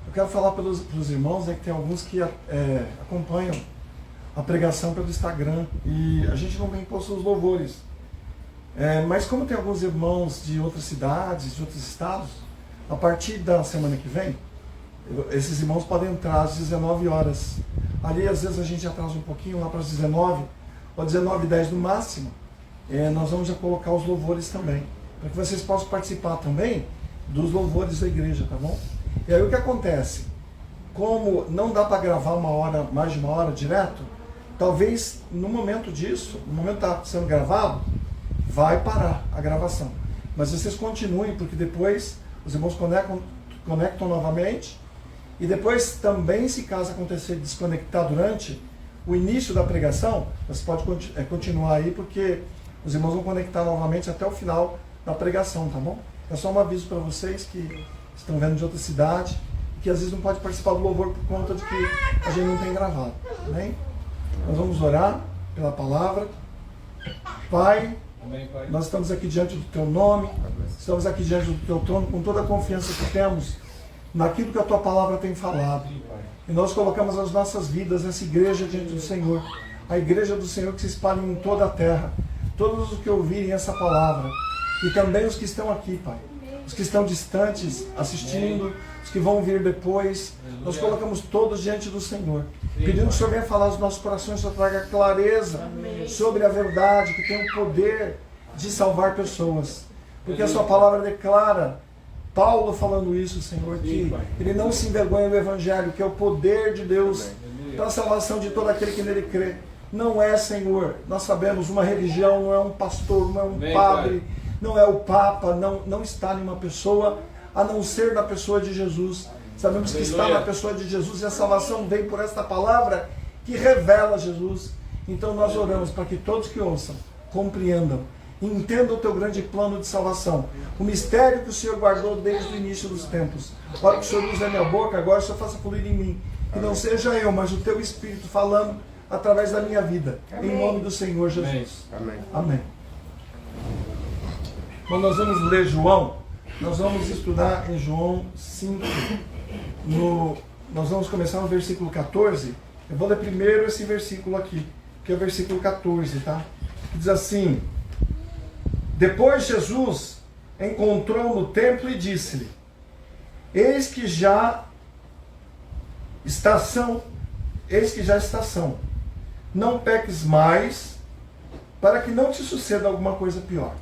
Eu quero falar pelos irmãos, né, que tem alguns que acompanham a pregação pelo Instagram e a gente não vem posto os louvores. Mas como tem alguns irmãos de outras cidades, de outros estados, a partir da semana que vem, esses irmãos podem entrar às 19 horas. Ali às vezes a gente atrasa um pouquinho, lá para as 19 ou 19h10 no máximo. Nós vamos já colocar os louvores também, para que vocês possam participar também dos louvores da igreja, tá bom? E aí o que acontece? Como não dá para gravar mais de uma hora direto, talvez no momento disso, no momento que está sendo gravado, vai parar a gravação. Mas vocês continuem, porque depois os irmãos conectam novamente. E depois também, se caso acontecer de desconectar durante o início da pregação, você pode continuar aí, porque os irmãos vão conectar novamente até o final da pregação, tá bom? É só um aviso para vocês que estão vendo de outra cidade, que às vezes não pode participar do louvor por conta de que a gente não tem gravado, amém? Nós vamos orar pela palavra. Pai, nós estamos aqui diante do Teu nome, estamos aqui diante do Teu trono com toda a confiança que temos naquilo que a Tua palavra tem falado. E nós colocamos as nossas vidas, essa igreja diante do Senhor, a igreja do Senhor que se espalha em toda a terra, todos os que ouvirem essa palavra, e também os que estão aqui, Pai, os que estão distantes assistindo, os que vão vir depois, nós colocamos todos diante do Senhor, pedindo que o Senhor venha falar aos nossos corações, que o Senhor traga clareza sobre a verdade, que tem o poder de salvar pessoas, porque a Sua palavra declara, Paulo falando isso, Senhor, que ele não se envergonha do Evangelho, que é o poder de Deus para a salvação de todo aquele que nele crê. Não é, Senhor, nós sabemos, uma religião, não é um pastor, não é um padre, não é o Papa, não está em uma pessoa, a não ser na pessoa de Jesus. Sabemos que está na pessoa de Jesus e a salvação vem por esta palavra que revela Jesus. Então nós oramos para que todos que ouçam, compreendam, entendam o Teu grande plano de salvação, o mistério que o Senhor guardou desde o início dos tempos. Ora que o Senhor use a minha boca, agora o Senhor faça fluir em mim, que não seja eu, mas o Teu Espírito falando através da minha vida, em nome do Senhor Jesus. Amém. Amém. Bom, nós vamos ler João, nós vamos estudar em João 5, nós vamos começar no versículo 14, eu vou ler primeiro esse versículo aqui, que é o versículo 14, tá? Que diz assim: depois Jesus encontrou no templo e disse-lhe: eis que já estação, não peques mais, para que não te suceda alguma coisa pior.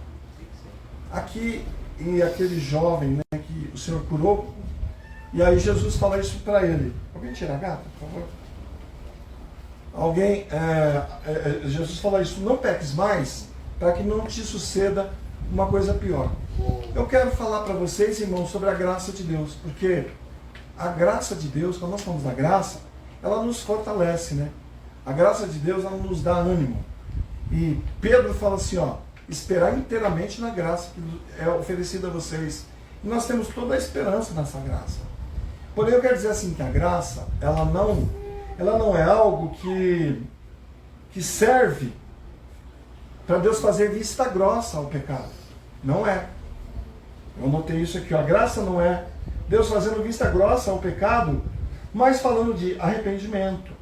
Aqui, e aquele jovem, né, que o Senhor curou, e aí Jesus fala isso para ele. Alguém tira a gata, por favor? Jesus fala isso: não peques mais, para que não te suceda uma coisa pior. Eu quero falar para vocês, irmãos, sobre a graça de Deus, porque a graça de Deus, quando nós falamos da graça, ela nos fortalece, né? A graça de Deus, ela nos dá ânimo. E Pedro fala assim, esperar inteiramente na graça que é oferecida a vocês. E nós temos toda a esperança nessa graça. Porém, eu quero dizer assim, que a graça, ela não é algo que serve para Deus fazer vista grossa ao pecado. Não é. Eu notei isso aqui, a graça não é Deus fazendo vista grossa ao pecado, mas falando de arrependimento,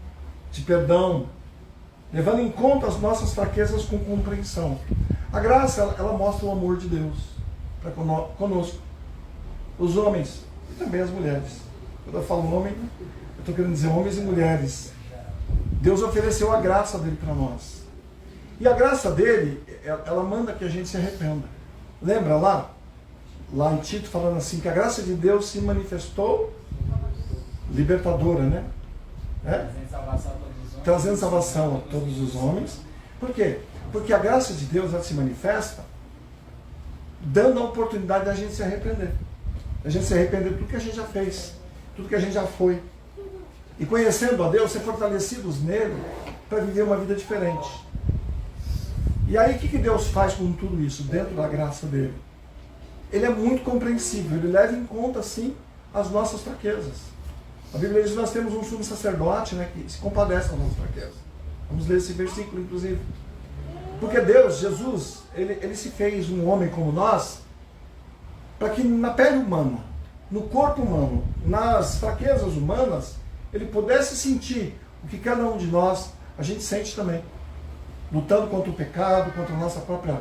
de perdão, levando em conta as nossas fraquezas com compreensão. A graça, ela mostra o amor de Deus para conosco, os homens e também as mulheres. Quando eu falo homem, eu estou querendo dizer homens e mulheres. Deus ofereceu a graça dele para nós. E a graça dele, ela manda que a gente se arrependa. Lembra lá em Tito, falando assim, que a graça de Deus se manifestou libertadora, né? Trazendo salvação a todos os homens. Por quê? Porque a graça de Deus, ela se manifesta dando a oportunidade da gente se arrepender. A gente se arrepender de tudo que a gente já fez, tudo que a gente já foi. E conhecendo a Deus, ser fortalecidos nele para viver uma vida diferente. E aí o que Deus faz com tudo isso, dentro da graça dele? Ele é muito compreensível, ele leva em conta, sim, as nossas fraquezas. A Bíblia diz que nós temos um sumo sacerdote, né, que se compadece com as nossas fraquezas. Vamos ler esse versículo, inclusive. Porque Deus, Jesus, ele se fez um homem como nós, para que na pele humana, no corpo humano, nas fraquezas humanas, ele pudesse sentir o que cada um de nós, a gente sente também. Lutando contra o pecado, contra a nossa própria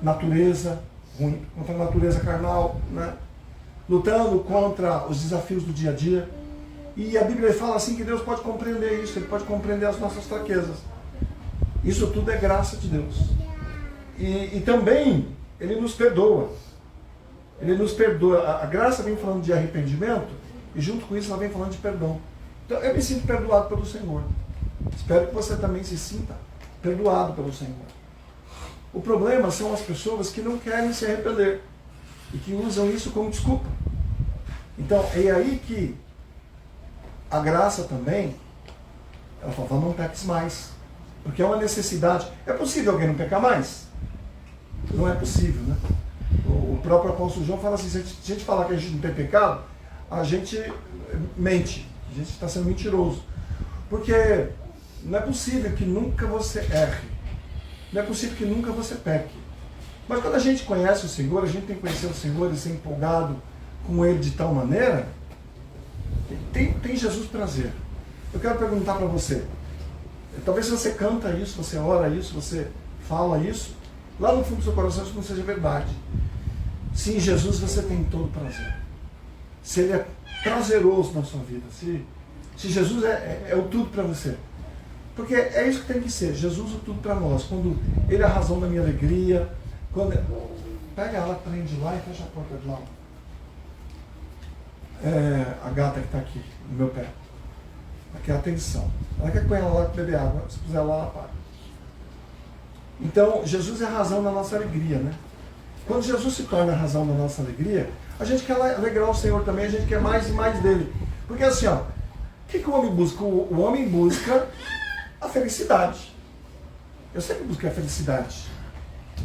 natureza ruim, contra a natureza carnal, né? Lutando contra os desafios do dia a dia. E a Bíblia fala assim que Deus pode compreender isso, Ele pode compreender as nossas fraquezas. Isso tudo é graça de Deus. E também Ele nos perdoa. Ele nos perdoa. A graça vem falando de arrependimento e junto com isso ela vem falando de perdão. Então eu me sinto perdoado pelo Senhor. Espero que você também se sinta perdoado pelo Senhor. O problema são as pessoas que não querem se arrepender e que usam isso como desculpa. Então é aí que a graça também, ela fala, não peques mais. Porque é uma necessidade. É possível alguém não pecar mais? Não é possível, né? O próprio apóstolo João fala assim, se a gente falar que a gente não tem pecado, a gente mente. A gente está sendo mentiroso. Porque não é possível que nunca você erre. Não é possível que nunca você peque. Mas quando a gente conhece o Senhor, a gente tem que conhecer o Senhor e ser empolgado com Ele de tal maneira, tem Jesus prazer. Eu quero perguntar para você, talvez você canta isso, você ora isso, você fala isso, lá no fundo do seu coração isso não seja verdade. Se em Jesus você tem todo prazer, se Ele é prazeroso na sua vida, se Jesus é o tudo para você. Porque é isso que tem que ser, Jesus o tudo para nós. Quando Ele é a razão da minha alegria, quando... Pega ela, prende lá e fecha a porta de lá. A gata que está aqui, no meu pé. Ela quer atenção. Ela quer que põe ela lá para beber água. Se puser lá, ela para. Então, Jesus é a razão da nossa alegria, né? Quando Jesus se torna a razão da nossa alegria, a gente quer alegrar o Senhor também, a gente quer mais e mais dele. Porque assim, ó, o que o homem busca? O homem busca a felicidade. Eu sempre busquei a felicidade.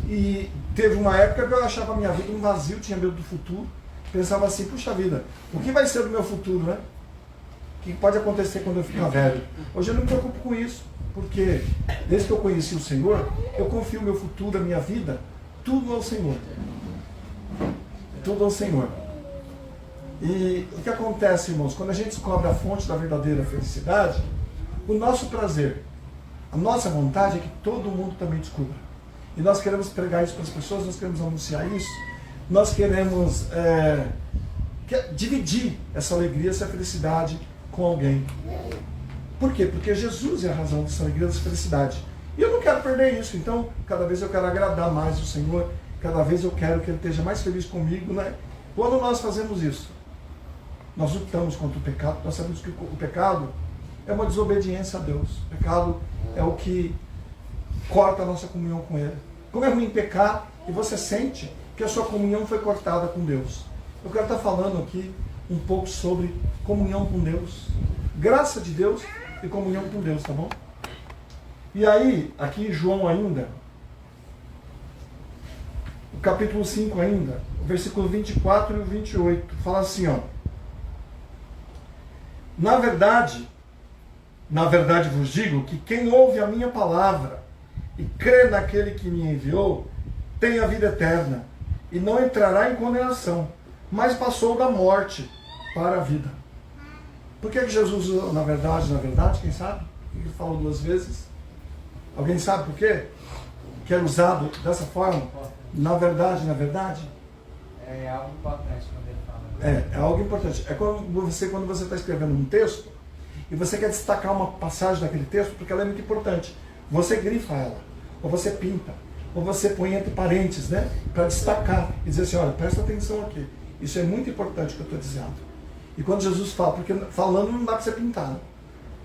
E teve uma época que eu achava a minha vida um vazio, tinha medo do futuro. Pensava assim, puxa vida, o que vai ser do meu futuro, né? O que pode acontecer quando eu ficar velho? Hoje eu não me preocupo com isso, porque desde que eu conheci o Senhor, eu confio o meu futuro, a minha vida, tudo ao Senhor. Tudo ao Senhor. E o que acontece, irmãos, quando a gente descobre a fonte da verdadeira felicidade, o nosso prazer, a nossa vontade é que todo mundo também descubra. E nós queremos pregar isso para as pessoas, nós queremos anunciar isso, nós queremos dividir essa alegria, essa felicidade com alguém. Por quê? Porque Jesus é a razão dessa alegria, dessa felicidade. E eu não quero perder isso, então cada vez eu quero agradar mais o Senhor, cada vez eu quero que Ele esteja mais feliz comigo, né? Quando nós fazemos isso, nós lutamos contra o pecado, nós sabemos que o pecado é uma desobediência a Deus. O pecado é o que corta a nossa comunhão com Ele. Como é ruim pecar e você sente que a sua comunhão foi cortada com Deus. Eu quero estar falando aqui um pouco sobre comunhão com Deus, graça de Deus e comunhão com Deus, tá bom? E aí, aqui em João ainda, o capítulo 5 ainda, o versículo 24 e o 28, fala assim, ó. Na verdade vos digo que quem ouve a minha palavra e crê naquele que me enviou, tem a vida eterna e não entrará em condenação, mas passou da morte para a vida. Por que Jesus usou na verdade, quem sabe? Ele falou duas vezes. Alguém sabe por quê? Que é usado dessa forma? Na verdade. É algo importante quando ele fala. É algo importante. É quando você está escrevendo um texto e você quer destacar uma passagem daquele texto porque ela é muito importante. Você grifa ela, ou você pinta, ou você põe entre parênteses, né? Para destacar e dizer assim, olha, presta atenção aqui. Isso é muito importante o que eu estou dizendo. E quando Jesus fala, porque falando não dá para você pintar, né?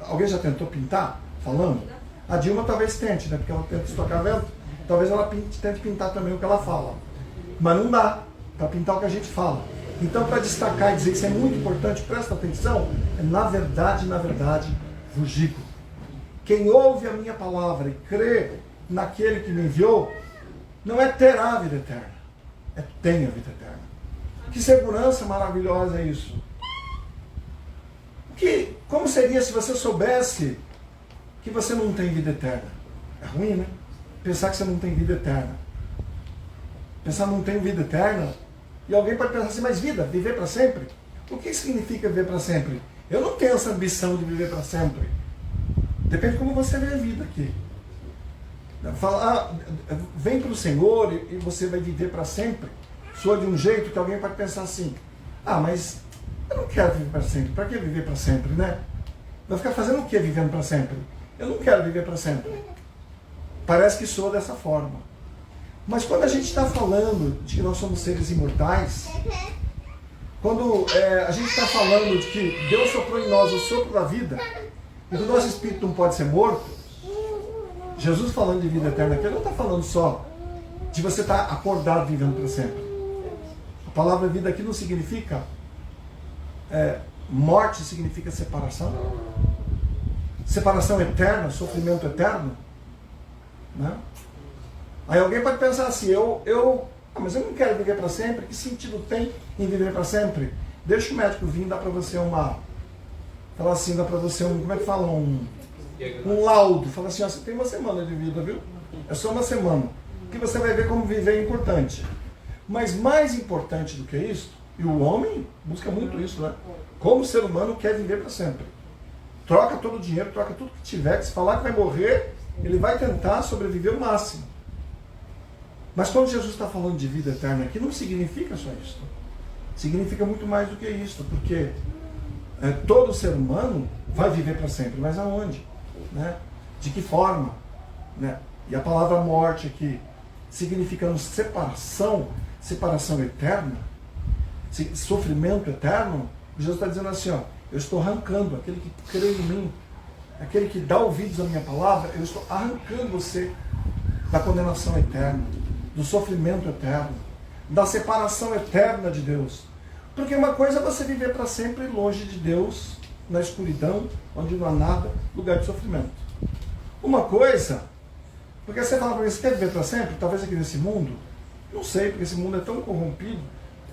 Alguém já tentou pintar falando? A Dilma talvez tente, né? Porque ela tenta estocar vento. Talvez ela tente pintar também o que ela fala. Mas não dá para pintar o que a gente fala. Então, para destacar e dizer que isso é muito importante, presta atenção, na verdade, vos digo. Quem ouve a minha palavra e crê naquele que me enviou, não é terá a vida eterna, é tem a vida eterna. Que segurança maravilhosa é isso. Como seria se você soubesse que você não tem vida eterna? É ruim, né? Pensar que você não tem vida eterna. Pensar que não tem vida eterna. E alguém pode pensar assim, mas vida, viver para sempre? O que significa viver para sempre? Eu não tenho essa ambição de viver para sempre. Depende de como você vê a vida aqui. Fala, vem para o Senhor e você vai viver para sempre. Soa de um jeito que alguém pode pensar assim: mas eu não quero viver para sempre. Para que viver para sempre, né? Vai ficar fazendo o que vivendo para sempre? Eu não quero viver para sempre. Parece que soa dessa forma. Mas quando a gente está falando de que nós somos seres imortais, quando a gente está falando de que Deus soprou em nós o sopro da vida, e que o nosso espírito não pode ser morto, Jesus falando de vida eterna aqui, ele não está falando só de você estar acordado vivendo para sempre. A palavra vida aqui não significa morte, significa separação. Separação eterna, sofrimento eterno. Né? Aí alguém pode pensar assim: mas eu não quero viver para sempre. Que sentido tem em viver para sempre? Deixa o médico vir, dá para você fala assim, dá para você como é que fala? Um laudo. Fala assim: você tem uma semana de vida, viu? É só uma semana. Que você vai ver como viver é importante. Mas mais importante do que isso, e o homem busca muito isso, né? Como o ser humano quer viver para sempre. Troca todo o dinheiro, troca tudo que tiver, que se falar que vai morrer, ele vai tentar sobreviver o máximo. Mas quando Jesus está falando de vida eterna aqui, não significa só isso. Significa muito mais do que isso, porque todo ser humano vai viver para sempre, mas aonde? Né? De que forma? Né? E a palavra morte aqui, significando separação eterna, sofrimento eterno, Jesus está dizendo assim: eu estou arrancando aquele que crê em mim, aquele que dá ouvidos à minha palavra, eu estou arrancando você da condenação eterna, do sofrimento eterno, da separação eterna de Deus. Porque uma coisa é você viver para sempre longe de Deus, na escuridão, onde não há nada, lugar de sofrimento. Uma coisa, porque você fala para mim: você quer viver para sempre? Talvez aqui nesse mundo? Não sei, porque esse mundo é tão corrompido,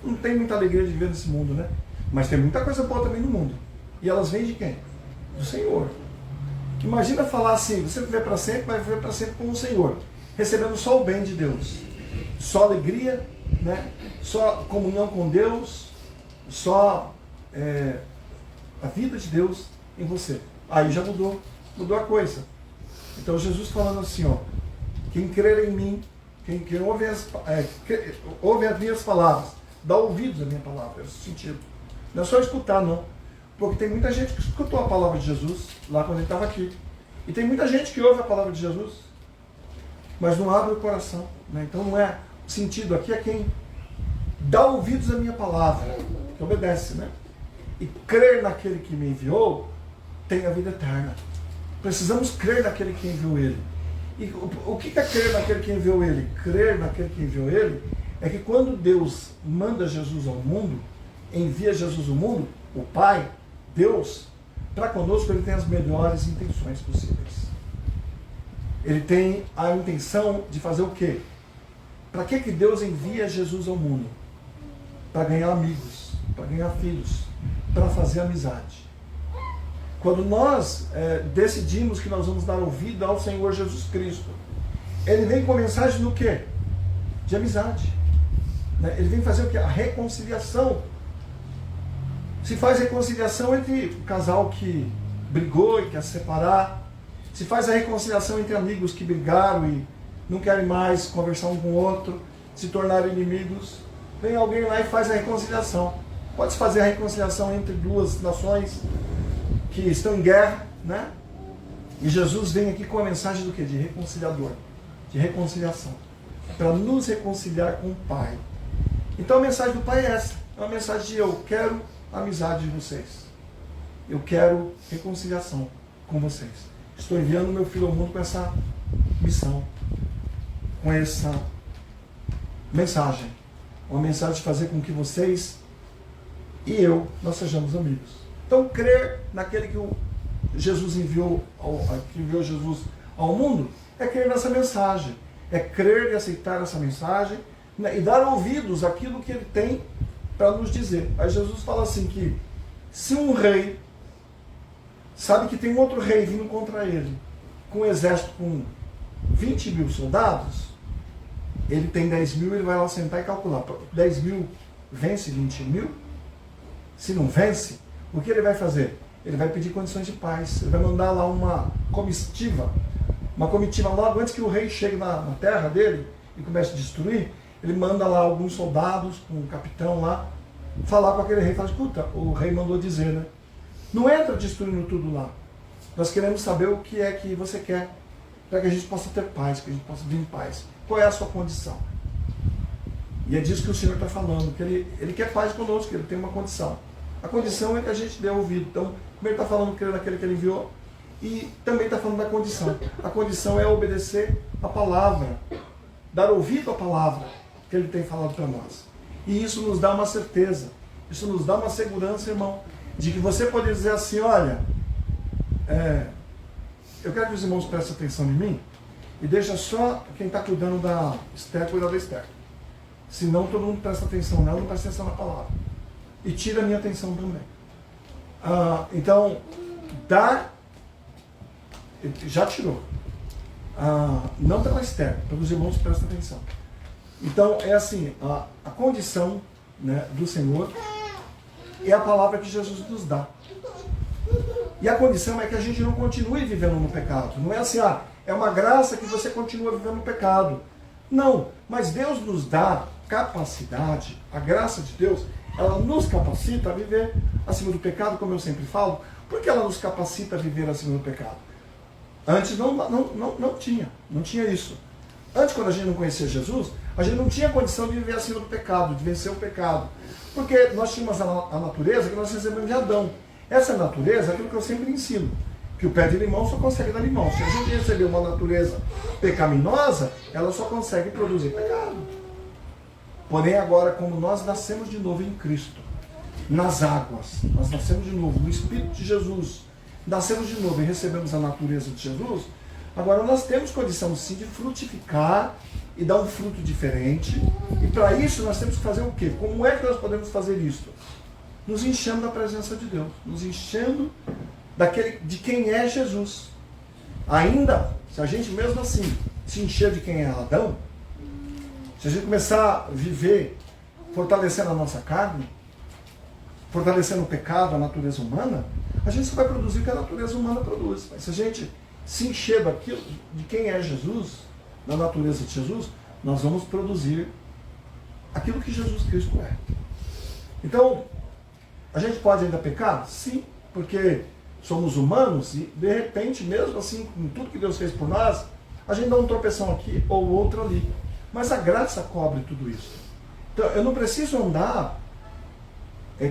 não tem muita alegria de viver nesse mundo, né? Mas tem muita coisa boa também no mundo. E elas vêm de quem? Do Senhor. Imagina falar assim: você viver para sempre, vai viver para sempre com o Senhor, recebendo só o bem de Deus, só alegria, né? Só comunhão com Deus, só a vida de Deus em você. Aí já mudou a coisa. Então Jesus falando assim: quem crer em mim, quem ouve as minhas palavras, dá ouvidos à minha palavra, esse sentido. Não é só escutar, não. Porque tem muita gente que escutou a palavra de Jesus lá quando ele estava aqui. E tem muita gente que ouve a palavra de Jesus, mas não abre o coração. Né? Então não é o sentido aqui, é quem dá ouvidos à minha palavra, que obedece, né? E crer naquele que me enviou, tem a vida eterna. Precisamos crer naquele que enviou ele. E o que é crer naquele que enviou ele? Crer naquele que enviou ele é que quando Deus manda Jesus ao mundo, envia Jesus ao mundo, o Pai, Deus, para conosco ele tem as melhores intenções possíveis. Ele tem a intenção de fazer o quê? Para que Deus envia Jesus ao mundo? Para ganhar amigos, para ganhar filhos, para fazer amizade. Quando nós decidimos que nós vamos dar ouvido ao Senhor Jesus Cristo, ele vem com a mensagem do quê? De amizade. Ele vem fazer o quê? A reconciliação. Se faz reconciliação entre o casal que brigou e quer se separar. Se faz a reconciliação entre amigos que brigaram e não querem mais conversar um com o outro, se tornaram inimigos. Vem alguém lá e faz a reconciliação. Pode-se fazer a reconciliação entre duas nações que estão em guerra, né? E Jesus vem aqui com a mensagem do quê? De reconciliador, de reconciliação, para nos reconciliar com o Pai. Então a mensagem do Pai é essa, é uma mensagem de: eu quero a amizade de vocês, eu quero reconciliação com vocês. Estou enviando meu filho ao mundo com essa missão, com essa mensagem, uma mensagem de fazer com que vocês e nós sejamos amigos. Então, crer naquele que Jesus enviou, que enviou Jesus ao mundo, é crer nessa mensagem. É crer e aceitar essa mensagem, né, e dar ouvidos àquilo que ele tem para nos dizer. Aí Jesus fala assim que se um rei sabe que tem um outro rei vindo contra ele, com um exército com 20 mil soldados, ele tem 10 mil, ele vai lá sentar e calcular. 10 mil vence 20 mil? se não vence, o que ele vai fazer? Ele vai pedir condições de paz, ele vai mandar lá uma comitiva logo antes que o rei chegue na terra dele e comece a destruir, ele manda lá alguns soldados, com um capitão lá, falar com aquele rei, fala, escuta, o rei mandou dizer, né? Não entra destruindo tudo lá. Nós queremos saber o que é que você quer, para que a gente possa ter paz, que a gente possa vir em paz. Qual é a sua condição? E é disso que o Senhor está falando, que ele quer paz conosco, que ele tem uma condição. A condição é que a gente dê ouvido. Então, como ele está falando que ele é daquele que ele enviou, e também está falando da condição. A condição é obedecer a palavra, dar ouvido à palavra que ele tem falado para nós. E isso nos dá uma certeza, isso nos dá uma segurança, irmão, de que você pode dizer assim, olha, eu quero que os irmãos prestem atenção em mim e deixa só quem está cuidando da Esther cuidar da Esther. Senão todo mundo presta atenção nela, não presta atenção na palavra. E tira a minha atenção também. Então, dar, já tirou. Não pela Esther, pelos irmãos que prestam atenção. Então, é assim, a condição, né, do Senhor é a palavra que Jesus nos dá. E a condição é que a gente não continue vivendo no pecado. Não é assim, é uma graça que você continua vivendo no pecado. Não, mas Deus nos dá capacidade, a graça de Deus, ela nos capacita a viver acima do pecado, como eu sempre falo. Por que ela nos capacita a viver acima do pecado? Antes não tinha isso. Antes, quando a gente não conhecia Jesus, a gente não tinha condição de viver acima do pecado, de vencer o pecado. Porque nós tínhamos a natureza que nós recebemos de Adão. Essa natureza é aquilo que eu sempre ensino, que o pé de limão só consegue dar limão. Se a gente receber uma natureza pecaminosa, ela só consegue produzir pecado. Porém, agora, como nós nascemos de novo em Cristo, nas águas, nós nascemos de novo no Espírito de Jesus, nascemos de novo e recebemos a natureza de Jesus, agora nós temos condição sim de frutificar e dar um fruto diferente. E para isso nós temos que fazer o quê? Como é que nós podemos fazer isso? Nos enchendo da presença de Deus, nos enchendo de quem é Jesus. Ainda, se a gente mesmo assim se encher de quem é Adão, se a gente começar a viver fortalecendo a nossa carne, fortalecendo o pecado, a natureza humana, a gente só vai produzir o que a natureza humana produz. Mas se a gente se encher daquilo, de quem é Jesus, da natureza de Jesus, nós vamos produzir aquilo que Jesus Cristo é. Então, a gente pode ainda pecar? Sim, porque somos humanos e, de repente, mesmo assim, com tudo que Deus fez por nós, a gente dá um tropeção aqui ou outro ali. Mas a graça cobre tudo isso. Então, eu não preciso andar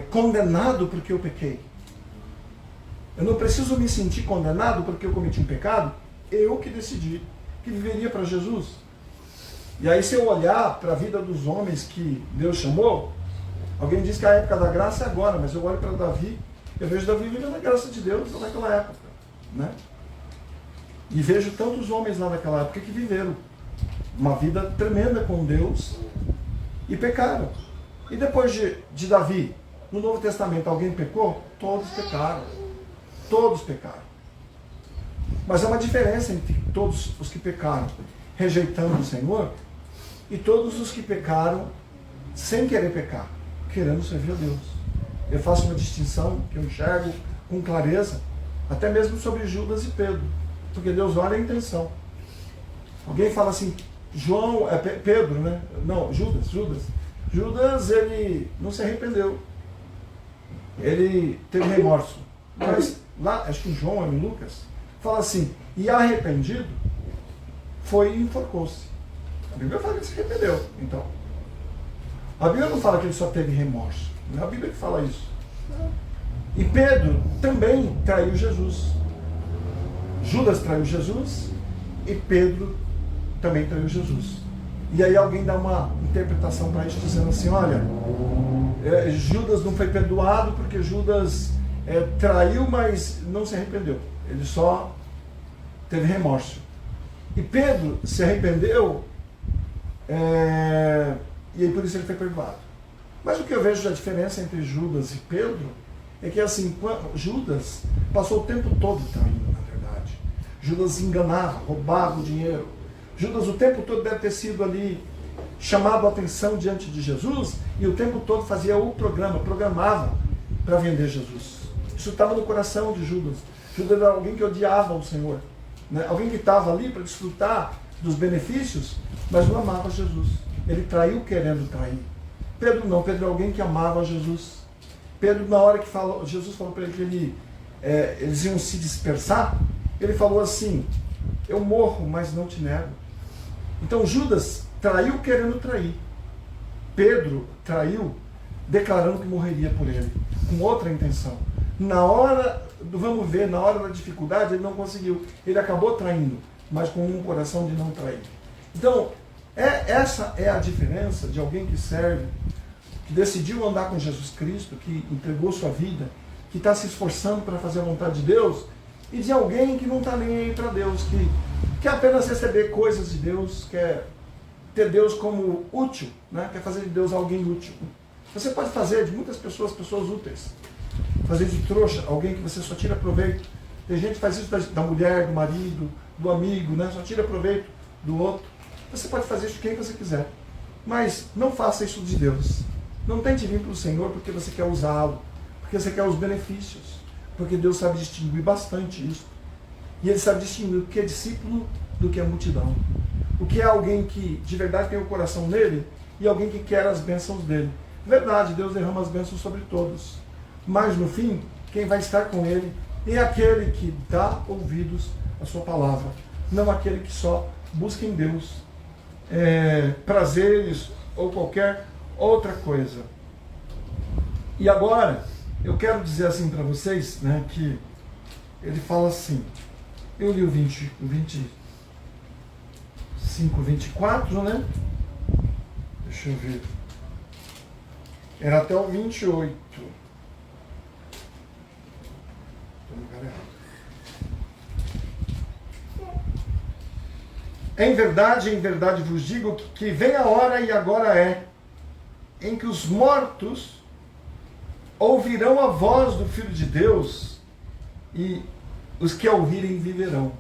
condenado porque eu pequei. Eu não preciso me sentir condenado porque eu cometi um pecado. Eu que decidi que viveria para Jesus. E aí, se eu olhar para a vida dos homens que Deus chamou, alguém diz que a época da graça é agora, mas eu olho para Davi, eu vejo Davi vivendo a graça de Deus naquela época, né? E vejo tantos homens lá naquela época que viveram uma vida tremenda com Deus e pecaram. E depois de Davi, no Novo Testamento, alguém pecou? Todos pecaram. Todos pecaram. Mas há uma diferença entre todos os que pecaram rejeitando o Senhor e todos os que pecaram sem querer pecar, querendo servir a Deus. Eu faço uma distinção que eu enxergo com clareza, até mesmo sobre Judas e Pedro, porque Deus olha a intenção. Alguém fala assim, Pedro, né? Não, Judas. Judas, ele não se arrependeu. Ele teve remorso. Mas lá, acho que em João, em Lucas, fala assim, e arrependido, foi e enforcou-se. A Bíblia fala que ele se arrependeu. Então, a Bíblia não fala que ele só teve remorso. Não é a Bíblia que fala isso. E Pedro também traiu Jesus. Judas traiu Jesus e Pedro também traiu Jesus. E aí alguém dá uma interpretação para isso, dizendo assim, olha, Judas não foi perdoado porque Judas traiu, mas não se arrependeu. Ele só teve remorso. E Pedro se arrependeu, e aí por isso ele foi perdoado. Mas o que eu vejo da diferença entre Judas e Pedro é que assim, Judas passou o tempo todo traindo, na verdade. Judas enganava, roubava o dinheiro. Judas o tempo todo deve ter sido ali chamado a atenção diante de Jesus e o tempo todo fazia o programa, programava para vender Jesus. Isso estava no coração de Judas. Judas era alguém que odiava o Senhor, né? Alguém que estava ali para desfrutar dos benefícios, mas não amava Jesus. Ele traiu querendo trair. Pedro não, Pedro é alguém que amava Jesus. Pedro, na hora que Jesus falou para ele que eles iam se dispersar, ele falou assim: eu morro, mas não te nego. Então Judas traiu querendo trair. Pedro traiu declarando que morreria por ele, com outra intenção. Na hora da dificuldade, ele não conseguiu. Ele acabou traindo, mas com um coração de não trair. Então, essa é a diferença de alguém que serve, que decidiu andar com Jesus Cristo, que entregou sua vida, que está se esforçando para fazer a vontade de Deus, e de alguém que não está nem aí para Deus, que quer apenas receber coisas de Deus, quer ter Deus como útil, né? Quer fazer de Deus alguém útil. Você pode fazer de muitas pessoas úteis. Fazer de trouxa alguém que você só tira proveito. Tem gente que faz isso da mulher, do marido, do amigo, né? Só tira proveito do outro. Você pode fazer isso de quem você quiser. Mas não faça isso de Deus. Não tente vir para o Senhor porque você quer usá-lo, porque você quer os benefícios. Porque Deus sabe distinguir bastante isso. E Ele sabe distinguir o que é discípulo do que é multidão. O que é alguém que de verdade tem o coração nele e alguém que quer as bênçãos dele. Verdade, Deus derrama as bênçãos sobre todos. Mas no fim, quem vai estar com ele é aquele que dá ouvidos à sua palavra. Não aquele que só busca em Deus prazeres ou qualquer outra coisa. E agora, eu quero dizer assim para vocês, né, que ele fala assim, eu li o 25, 24, né? Deixa eu ver. Era até o 28. Estou no lugar errado. Em verdade vos digo que vem a hora, e agora é, em que os mortos ouvirão a voz do Filho de Deus, e os que a ouvirem viverão.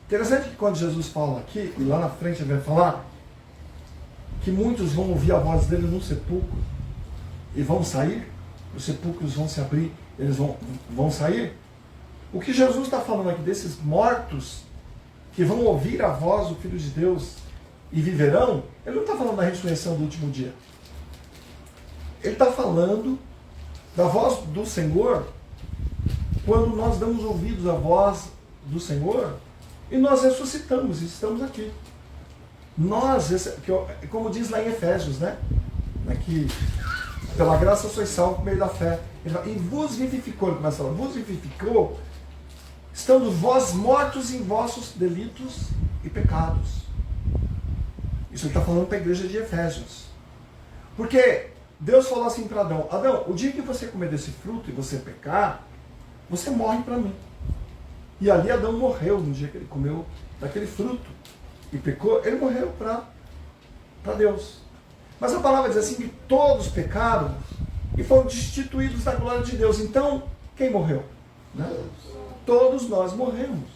Interessante que quando Jesus fala aqui, e lá na frente ele vai falar, que muitos vão ouvir a voz dele no sepulcro, e vão sair, os sepulcros vão se abrir, eles vão sair. O que Jesus está falando aqui desses mortos que vão ouvir a voz do Filho de Deus e viverão, ele não está falando da ressurreição do último dia. Ele está falando da voz do Senhor quando nós damos ouvidos à voz do Senhor e nós ressuscitamos e estamos aqui. Nós, como diz lá em Efésios, né? Que pela graça sois salvos por meio da fé. E vos vivificou, ele começa a falar, vos vivificou, estando vós mortos em vossos delitos e pecados. Isso ele está falando para a igreja de Efésios. Porque Deus falou assim para Adão, Adão, o dia que você comer desse fruto e você pecar, você morre para mim. E ali Adão morreu no dia que ele comeu daquele fruto e pecou, ele morreu para Deus. Mas a palavra diz assim que todos pecaram e foram destituídos da glória de Deus. Então, quem morreu? Né? Todos nós morremos.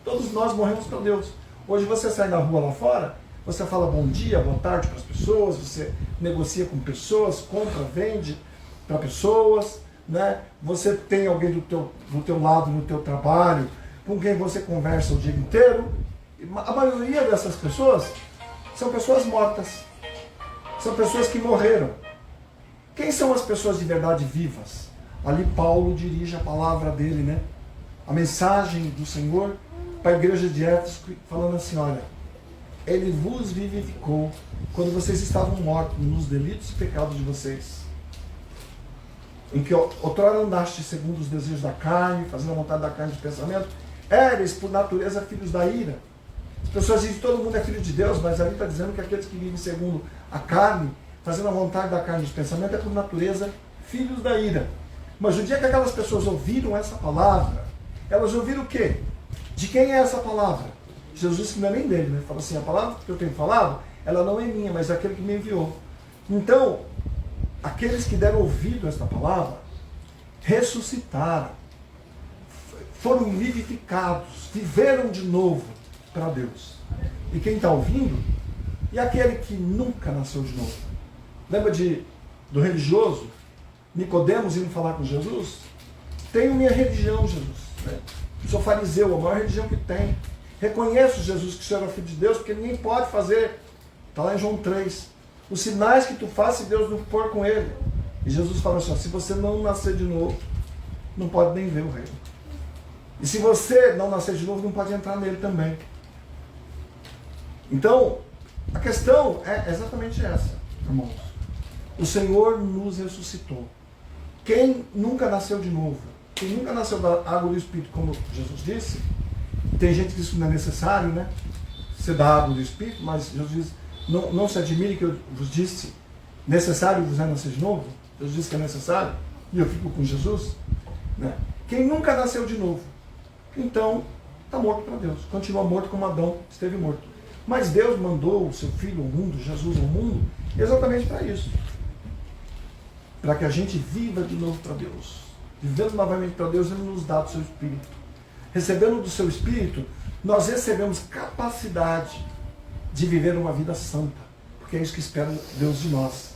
Todos nós morremos para Deus. Hoje você sai na rua lá fora, você fala bom dia, boa tarde para as pessoas, você negocia com pessoas, compra, vende para pessoas, né? Você tem alguém do teu lado no teu trabalho, com quem você conversa o dia inteiro. A maioria dessas pessoas são pessoas mortas. São pessoas que morreram. Quem são as pessoas de verdade vivas? Ali Paulo dirige a palavra dele, né? A mensagem do Senhor para a igreja de Éfeso, falando assim, olha, Ele vos vivificou quando vocês estavam mortos nos delitos e pecados de vocês, em que outrora andaste segundo os desejos da carne, fazendo a vontade da carne de pensamento, éreis por natureza filhos da ira. As pessoas dizem que todo mundo é filho de Deus, mas ali está dizendo que aqueles que vivem segundo a carne, fazendo a vontade da carne de pensamento, é por natureza filhos da ira. Mas o dia que aquelas pessoas ouviram essa palavra, elas ouviram o quê? De quem é essa palavra? Jesus, que não é nem dele, né? Fala assim, a palavra que eu tenho falado, ela não é minha, mas é aquele que me enviou. Então, aqueles que deram ouvido a esta palavra, ressuscitaram, foram vivificados, viveram de novo para Deus. E quem está ouvindo é aquele que nunca nasceu de novo. Lembra do religioso Nicodemos indo falar com Jesus, tenho minha religião, Jesus. Né? Sou fariseu, a maior religião que tem. Reconheço, Jesus, que o Senhor é o Filho de Deus, porque ninguém pode fazer. Está lá em João 3. Os sinais que tu fazes, se Deus não for com ele. E Jesus fala assim, ó, se você não nascer de novo, não pode nem ver o reino. E se você não nascer de novo, não pode entrar nele também. Então, a questão é exatamente essa, irmãos. O Senhor nos ressuscitou. Quem nunca nasceu de novo, quem nunca nasceu da água do Espírito, como Jesus disse, tem gente que diz que não é necessário, né? Ser da água do Espírito, mas Jesus diz, não se admire que eu vos disse, necessário vos é nascer de novo. Jesus disse que é necessário, e eu fico com Jesus. Né? Quem nunca nasceu de novo, então está morto para Deus. Continua morto como Adão esteve morto. Mas Deus mandou o seu Filho ao mundo, Jesus ao mundo, exatamente para isso. Para que a gente viva de novo para Deus. Vivendo novamente para Deus, Ele nos dá do seu Espírito. Recebendo do seu Espírito, nós recebemos capacidade de viver uma vida santa. Porque é isso que espera Deus de nós.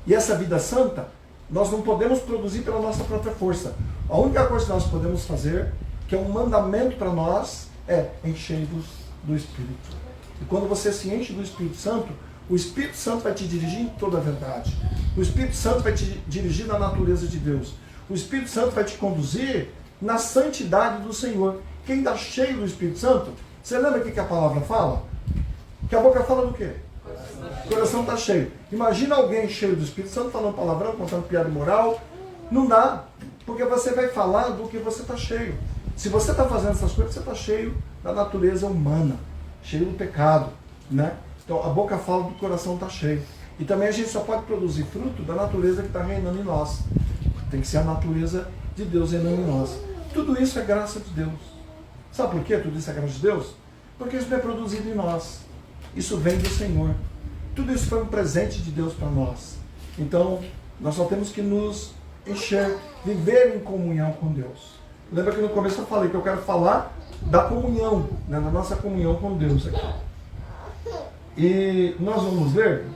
E essa vida santa, nós não podemos produzir pela nossa própria força. A única coisa que nós podemos fazer, que é um mandamento para nós, é encher-vos do Espírito. E quando você se enche do Espírito Santo, o Espírito Santo vai te dirigir em toda a verdade. O Espírito Santo vai te dirigir na natureza de Deus. O Espírito Santo vai te conduzir na santidade do Senhor. Quem está cheio do Espírito Santo, você lembra o que a palavra fala? Que a boca fala do quê? O coração está cheio. Imagina alguém cheio do Espírito Santo falando palavrão, contando piada imoral. Não dá. Porque você vai falar do que você está cheio. Se você está fazendo essas coisas, você está cheio da natureza humana. Cheio do pecado. Né? Então a boca fala do coração está cheio. E também a gente só pode produzir fruto da natureza que está reinando em nós. Tem que ser a natureza de Deus reinando em nós. Tudo isso é graça de Deus. Sabe por quê tudo isso é graça de Deus? Porque isso não é produzido em nós. Isso vem do Senhor. Tudo isso foi um presente de Deus para nós. Então, nós só temos que nos encher, viver em comunhão com Deus. Lembra que no começo eu falei que eu quero falar da comunhão, né, da nossa comunhão com Deus aqui. E nós vamos ler.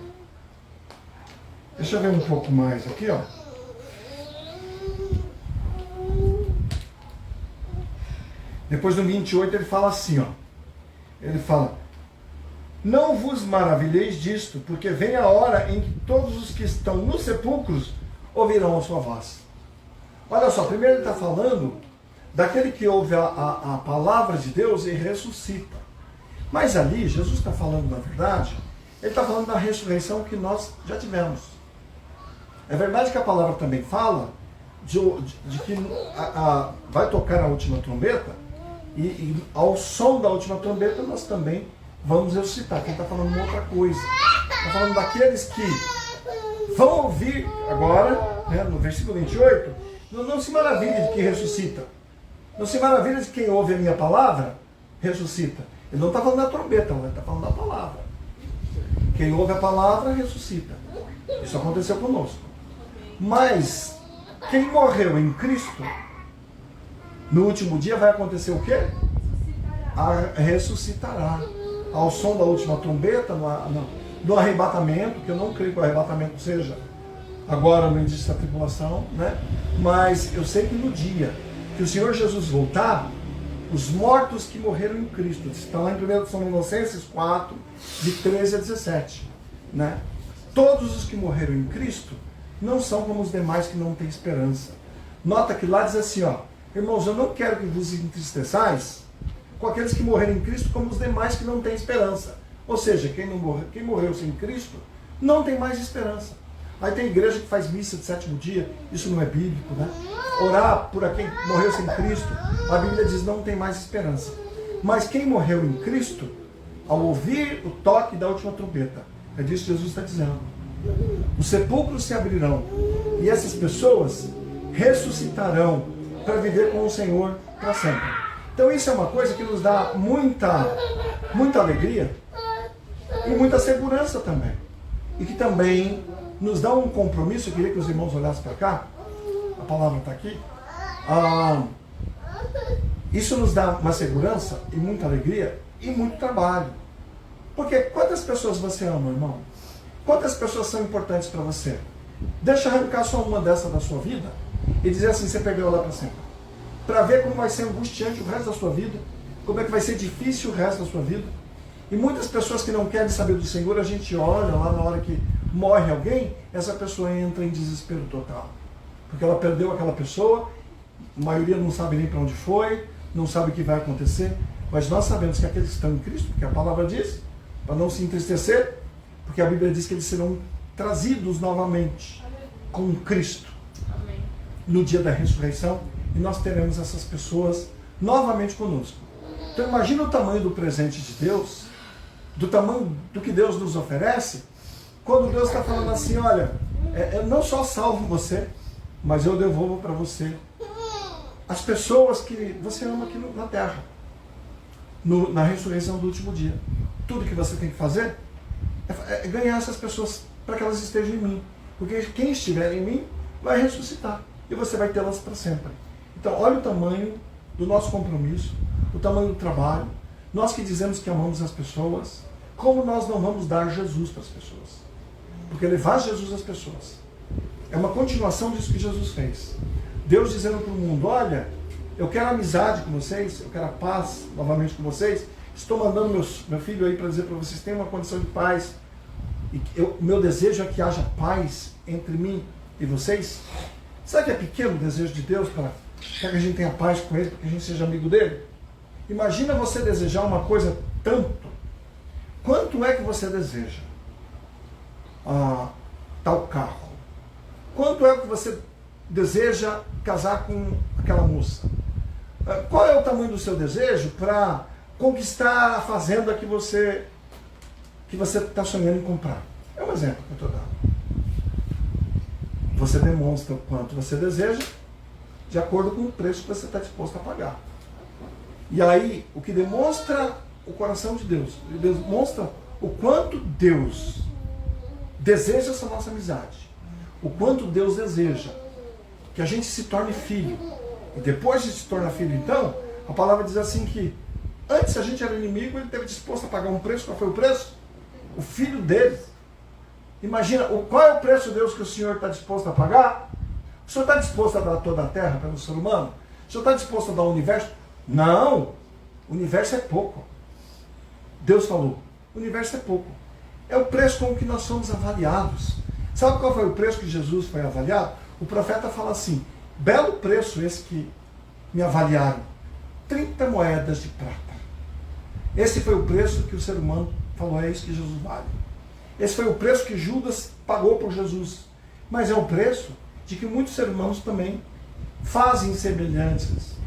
Deixa eu ver um pouco mais aqui, ó. Depois do 28 ele fala assim, ó. Ele fala: não vos maravilheis disto, porque vem a hora em que todos os que estão nos sepulcros ouvirão a sua voz. Olha só, primeiro ele está falando daquele que ouve a palavra de Deus e ressuscita. Mas ali, Jesus está falando, na verdade, ele está falando da ressurreição que nós já tivemos. É verdade que a palavra também fala de que vai tocar a última trombeta, e ao som da última trombeta nós também vamos ressuscitar. Quem está falando uma outra coisa. Está falando daqueles que vão ouvir agora, né, no versículo 28, não se maravilhe de que ressuscita. Não se maravilhe de quem ouve a minha palavra, ressuscita. Ele não está falando da trombeta, ele está falando da palavra. Quem ouve a palavra, ressuscita. Isso aconteceu conosco. Mas quem morreu em Cristo, no último dia vai acontecer o quê? Ressuscitará. Ao som da última trombeta, no arrebatamento, que eu não creio que o arrebatamento seja agora no início da tribulação, né? Mas eu sei que no dia que o Senhor Jesus voltar, os mortos que morreram em Cristo, está lá em 1 Tessalonicenses 4, de 13 a 17, né? Todos os que morreram em Cristo não são como os demais que não têm esperança. Nota que lá diz assim, ó: irmãos, eu não quero que vos entristeçais com aqueles que morreram em Cristo como os demais que não têm esperança. Ou seja, quem morreu sem Cristo não tem mais esperança. Aí tem igreja que faz missa de sétimo dia, isso não é bíblico, né? Orar por quem morreu sem Cristo, a Bíblia diz não tem mais esperança. Mas quem morreu em Cristo, ao ouvir o toque da última trombeta, é disso que Jesus está dizendo. Os sepulcros se abrirão e essas pessoas ressuscitarão para viver com o Senhor para sempre. Então isso é uma coisa que nos dá muita alegria e muita segurança também. E que também nos dá um compromisso. Eu queria que os irmãos olhassem para cá. A palavra está aqui. Isso nos dá uma segurança e muita alegria e muito trabalho. Porque quantas pessoas você ama, irmão? Quantas pessoas são importantes para você? Deixa arrancar só uma dessa da sua vida e dizer assim, você perdeu lá para sempre. Para ver como vai ser angustiante o resto da sua vida, como é que vai ser difícil o resto da sua vida. E muitas pessoas que não querem saber do Senhor, a gente olha lá na hora que morre alguém, essa pessoa entra em desespero total. Porque ela perdeu aquela pessoa, a maioria não sabe nem para onde foi, não sabe o que vai acontecer, mas nós sabemos que aqueles que estão em Cristo, porque a palavra diz, para não se entristecer, porque a Bíblia diz que eles serão trazidos novamente com Cristo. Amém. No dia da ressurreição, e nós teremos essas pessoas novamente conosco. Então imagina o tamanho do presente de Deus, do tamanho do que Deus nos oferece, quando Deus está falando assim, olha, eu não só salvo você, mas eu devolvo para você as pessoas que você ama aqui na terra, na ressurreição do último dia. Tudo que você tem que fazer é ganhar essas pessoas para que elas estejam em mim. Porque quem estiver em mim vai ressuscitar e você vai tê-las para sempre. Então olha o tamanho do nosso compromisso, o tamanho do trabalho. Nós que dizemos que amamos as pessoas, como nós não vamos dar Jesus para as pessoas? Porque levar Jesus às pessoas é uma continuação disso que Jesus fez. Deus dizendo para o mundo, olha, eu quero amizade com vocês, eu quero a paz novamente com vocês, estou mandando meu filho aí para dizer para vocês, tem uma condição de paz, e o meu desejo é que haja paz entre mim e vocês. Será que é pequeno o desejo de Deus para que a gente tenha paz com Ele, para que a gente seja amigo dele? Imagina você desejar uma coisa tanto. Quanto é que você deseja tal carro? Quanto é que você deseja casar com aquela moça? Qual é o tamanho do seu desejo para conquistar a fazenda que você está sonhando em comprar? É um exemplo que eu estou dando. Você demonstra o quanto você deseja de acordo com o preço que você está disposto a pagar. E aí, o que demonstra o coração de Deus, ele demonstra o quanto Deus deseja essa nossa amizade, o quanto Deus deseja que a gente se torne filho. E depois de se tornar filho, então, a palavra diz assim que antes a gente era inimigo, ele esteve disposto a pagar um preço. Qual foi o preço? O filho dele. Imagina, qual é o preço, Deus, que o Senhor está disposto a pagar? O Senhor está disposto a dar toda a terra para o ser humano? O Senhor está disposto a dar o universo? Não, o universo é pouco. Deus falou, o universo é pouco. É o preço com que nós somos avaliados. Sabe qual foi o preço que Jesus foi avaliado? O profeta fala assim, belo preço esse que me avaliaram, 30 moedas de prata. Esse foi o preço que o ser humano falou, é isso que Jesus vale. Esse foi o preço que Judas pagou por Jesus. Mas é o preço de que muitos seres humanos também fazem semelhantes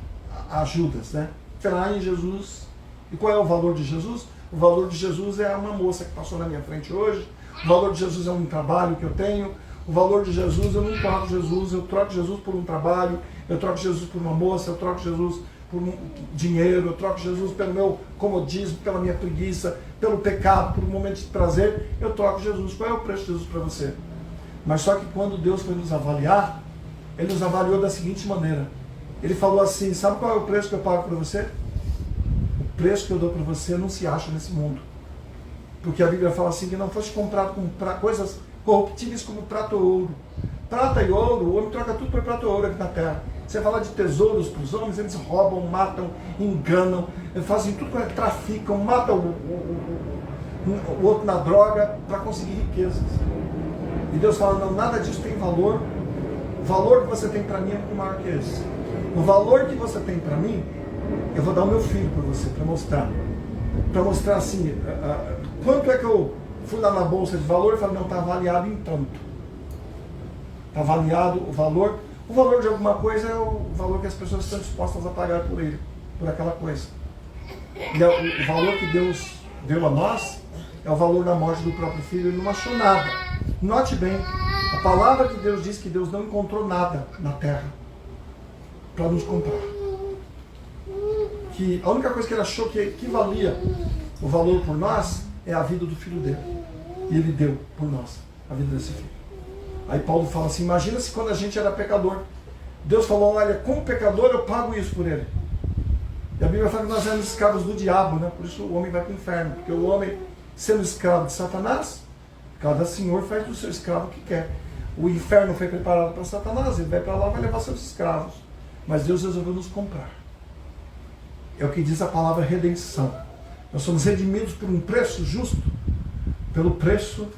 a Judas, né? Traem Jesus. E qual é o valor de Jesus? O valor de Jesus é uma moça que passou na minha frente hoje. O valor de Jesus é um trabalho que eu tenho. O valor de Jesus, eu não troco Jesus, eu troco Jesus por um trabalho, eu troco Jesus por uma moça, eu troco Jesus por um dinheiro, eu troco Jesus pelo meu comodismo, pela minha preguiça, pelo pecado, por um momento de prazer, eu troco Jesus. Qual é o preço de Jesus para você? Mas só que quando Deus foi nos avaliar, Ele nos avaliou da seguinte maneira. Ele falou assim, sabe qual é o preço que eu pago para você? O preço que eu dou para você não se acha nesse mundo. Porque a Bíblia fala assim, que não fosse comprado com coisas corruptíveis como prata ou ouro. Prata e ouro, o homem troca tudo por prata ou ouro aqui na terra. Você fala de tesouros para os homens, eles roubam, matam, enganam, fazem tudo, traficam, matam o outro na droga para conseguir riquezas. E Deus fala, não, nada disso tem valor. O valor que você tem para mim é muito maior que esse. O valor que você tem para mim, eu vou dar o meu filho para você, para mostrar. Para mostrar assim, quanto é que eu fui lá na bolsa de valor e falei, não, está avaliado em tanto. Está avaliado o valor. O valor de alguma coisa é o valor que as pessoas estão dispostas a pagar por ele, por aquela coisa. E o valor que Deus deu a nós é o valor da morte do próprio filho. Ele não achou nada. Note bem, a palavra de Deus diz que Deus não encontrou nada na terra para nos comprar. Que a única coisa que ele achou que equivalia o valor por nós é a vida do filho dele. E ele deu por nós a vida desse filho. Aí Paulo fala assim, imagina se quando a gente era pecador, Deus falou, olha, como pecador eu pago isso por ele. E a Bíblia fala que nós éramos escravos do diabo, né? Por isso o homem vai para o inferno. Porque o homem, sendo escravo de Satanás, cada senhor faz do seu escravo o que quer. O inferno foi preparado para Satanás, ele vai para lá, vai levar seus escravos. Mas Deus resolveu nos comprar. É o que diz a palavra redenção. Nós somos redimidos por um preço justo, pelo preço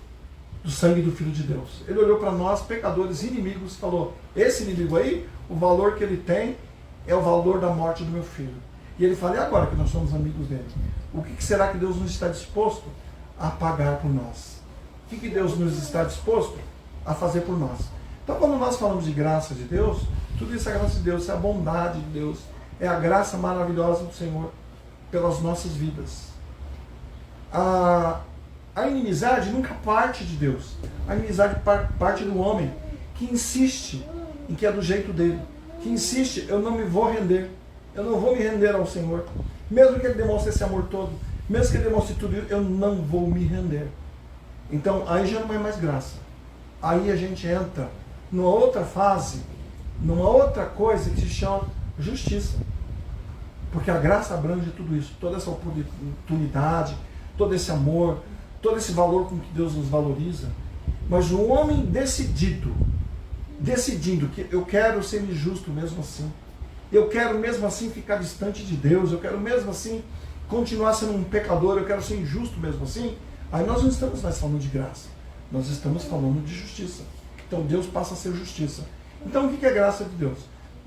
do sangue do Filho de Deus. Ele olhou para nós, pecadores, inimigos, e falou, esse inimigo aí, o valor que ele tem é o valor da morte do meu filho. E ele fala, e agora que nós somos amigos dele? O que será que Deus nos está disposto a pagar por nós? O que Deus nos está disposto a fazer por nós? Então, quando nós falamos de graça de Deus, tudo isso é a graça de Deus, é a bondade de Deus, é a graça maravilhosa do Senhor pelas nossas vidas. A inimizade nunca parte de Deus. A inimizade parte do homem que insiste em que é do jeito dele, que insiste, eu não me vou render, eu não vou me render ao Senhor, mesmo que ele demonstre esse amor todo, mesmo que ele demonstre tudo isso, eu não vou me render. Então aí já não é mais graça, aí a gente entra numa outra fase, numa outra coisa que se chama justiça, porque a graça abrange tudo isso, toda essa oportunidade, todo esse amor, todo esse valor com que Deus nos valoriza. Mas o homem decidindo que eu quero ser injusto mesmo assim, eu quero mesmo assim ficar distante de Deus, eu quero mesmo assim continuar sendo um pecador, eu quero ser injusto mesmo assim, aí nós não estamos mais falando de graça, nós estamos falando de justiça. Então Deus passa a ser justiça. Então o que é graça de Deus?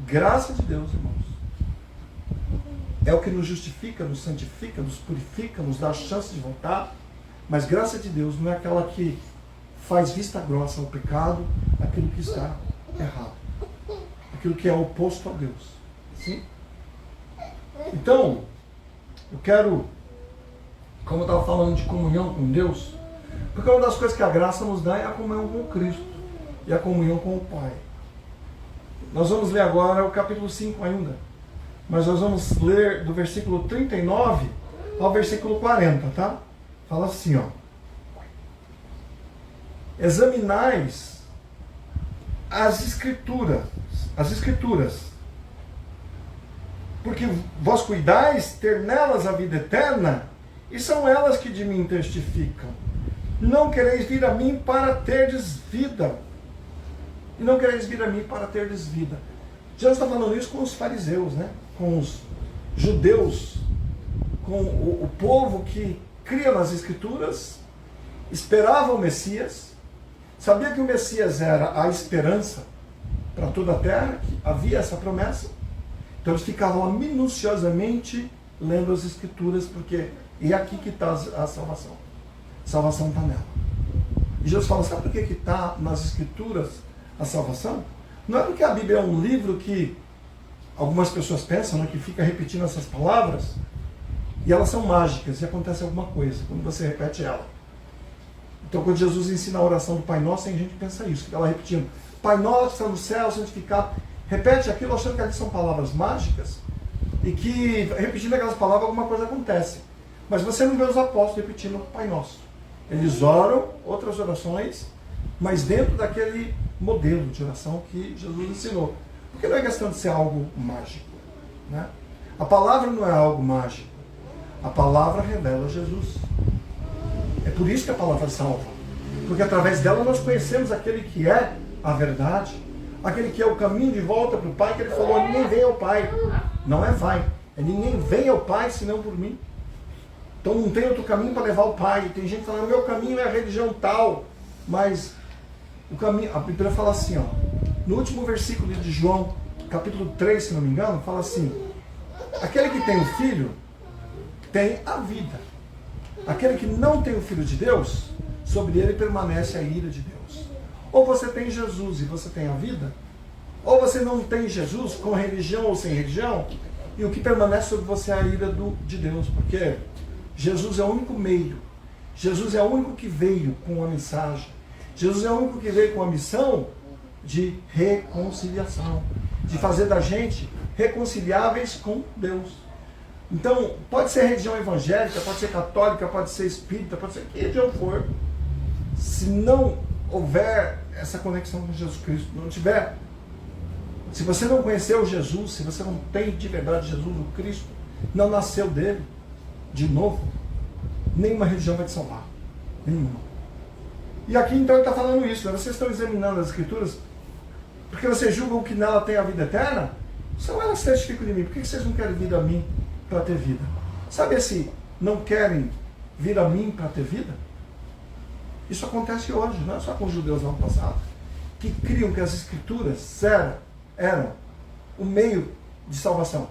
Graça de Deus, irmãos, é o que nos justifica, nos santifica, nos purifica, nos dá a chance de voltar. Mas graça de Deus não é aquela que faz vista grossa ao pecado, aquilo que está errado, aquilo que é oposto a Deus. Sim? Então, eu quero, como eu estava falando de comunhão com Deus, porque uma das coisas que a graça nos dá é a comunhão com Cristo e a comunhão com o Pai. Nós vamos ler agora o capítulo 5 ainda, mas nós vamos ler do versículo 39 ao versículo 40, tá? Fala assim, ó. Examinais as escrituras, porque vós cuidais ter nelas a vida eterna, e são elas que de mim testificam. Não quereis vir a mim para terdes vida. E não quereis vir a mim para terdes vida. Jesus está falando isso com os fariseus, né? Com os judeus, com o povo que cria nas Escrituras, esperava o Messias, sabia que o Messias era a esperança para toda a terra, que havia essa promessa. Então eles ficavam minuciosamente lendo as Escrituras, porque é aqui que está a salvação. A salvação está nela. E Jesus fala, sabe por que está nas Escrituras a salvação? Não é porque a Bíblia é um livro que algumas pessoas pensam, né, que fica repetindo essas palavras, e elas são mágicas, e acontece alguma coisa quando você repete ela. Então, quando Jesus ensina a oração do Pai Nosso, tem gente que pensa isso, que ela repetindo, Pai Nosso que está no céu, santificado, repete aquilo achando que ali são palavras mágicas, e que repetindo aquelas palavras alguma coisa acontece. Mas você não vê os apóstolos repetindo o Pai Nosso. Eles oram outras orações, mas dentro daquele modelo de oração que Jesus ensinou. Porque não é questão de ser algo mágico, né? A palavra não é algo mágico. A palavra revela Jesus. É por isso que a palavra salva. Porque através dela nós conhecemos aquele que é a verdade, aquele que é o caminho de volta para o Pai, que ele falou, ninguém vem ao Pai. Não é vai. É ninguém vem ao Pai senão por mim. Então não tem outro caminho para levar ao Pai. Tem gente falando, meu caminho é a religião tal. Mas o caminho, a Bíblia fala assim, ó, no último versículo de João, capítulo 3, se não me engano, fala assim, aquele que tem o Filho tem a vida. Aquele que não tem o Filho de Deus, sobre ele permanece a ira de Deus. Ou você tem Jesus e você tem a vida, ou você não tem Jesus, com religião ou sem religião, e o que permanece sobre você é a ira de Deus, porque Jesus é o único meio, Jesus é o único que veio com uma mensagem, Jesus é o único que veio com a missão de reconciliação, de fazer da gente reconciliáveis com Deus. Então, pode ser religião evangélica, pode ser católica, pode ser espírita, pode ser que religião for. Se não houver essa conexão com Jesus Cristo, não tiver, se você não conheceu Jesus, se você não tem de verdade Jesus, o Cristo, não nasceu dele, de novo, nenhuma religião vai te salvar. Nenhuma. E aqui então ele está falando isso, né? Vocês estão examinando as Escrituras porque vocês julgam que nela tem a vida eterna? São elas que testificam de mim. Por que vocês não querem vir a mim para ter vida? Sabe esse não querem vir a mim para ter vida? Isso acontece hoje, não é só com os judeus no ano passado, que criam que as Escrituras eram o meio de salvação.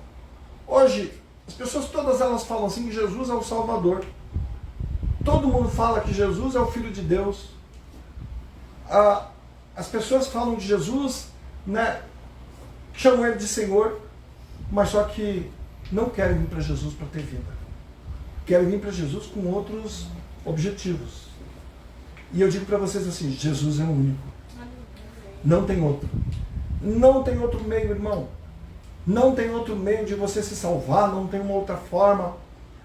Hoje, as pessoas todas elas falam assim que Jesus é o Salvador. Todo mundo fala que Jesus é o Filho de Deus. As pessoas falam de Jesus, né, chamam ele de Senhor, mas só que não querem vir para Jesus para ter vida. Querem vir para Jesus com outros objetivos. E eu digo para vocês assim, Jesus é o único. Não tem outro. Não tem outro meio, irmão. Não tem outro meio de você se salvar, não tem uma outra forma.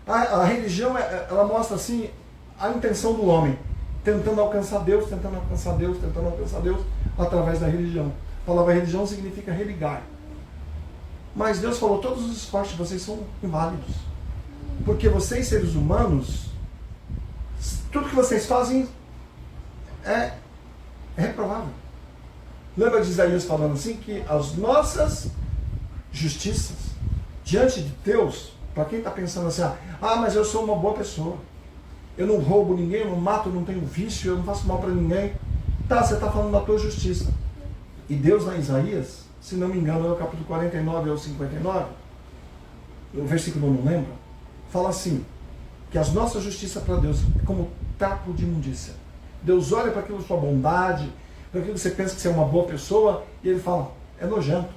A religião, ela mostra assim a intenção do homem, tentando alcançar Deus, tentando alcançar Deus, tentando alcançar Deus através da religião. A palavra religião significa religar. Mas Deus falou, todos os esforços de vocês são inválidos. Porque vocês, seres humanos, tudo que vocês fazem é reprovável. Lembra de Isaías falando assim, que as nossas justiças diante de Deus, para quem está pensando assim, mas eu sou uma boa pessoa, eu não roubo ninguém, eu não mato, eu não tenho vício, eu não faço mal para ninguém. Tá, você está falando da tua justiça. E Deus lá em Isaías, se não me engano, é o capítulo 49 ou 59, o versículo eu não lembro, fala assim, que as nossas justiças para Deus é como trapo de imundícia. Deus olha para aquilo da sua bondade, para aquilo que você pensa que você é uma boa pessoa, e ele fala, é nojento.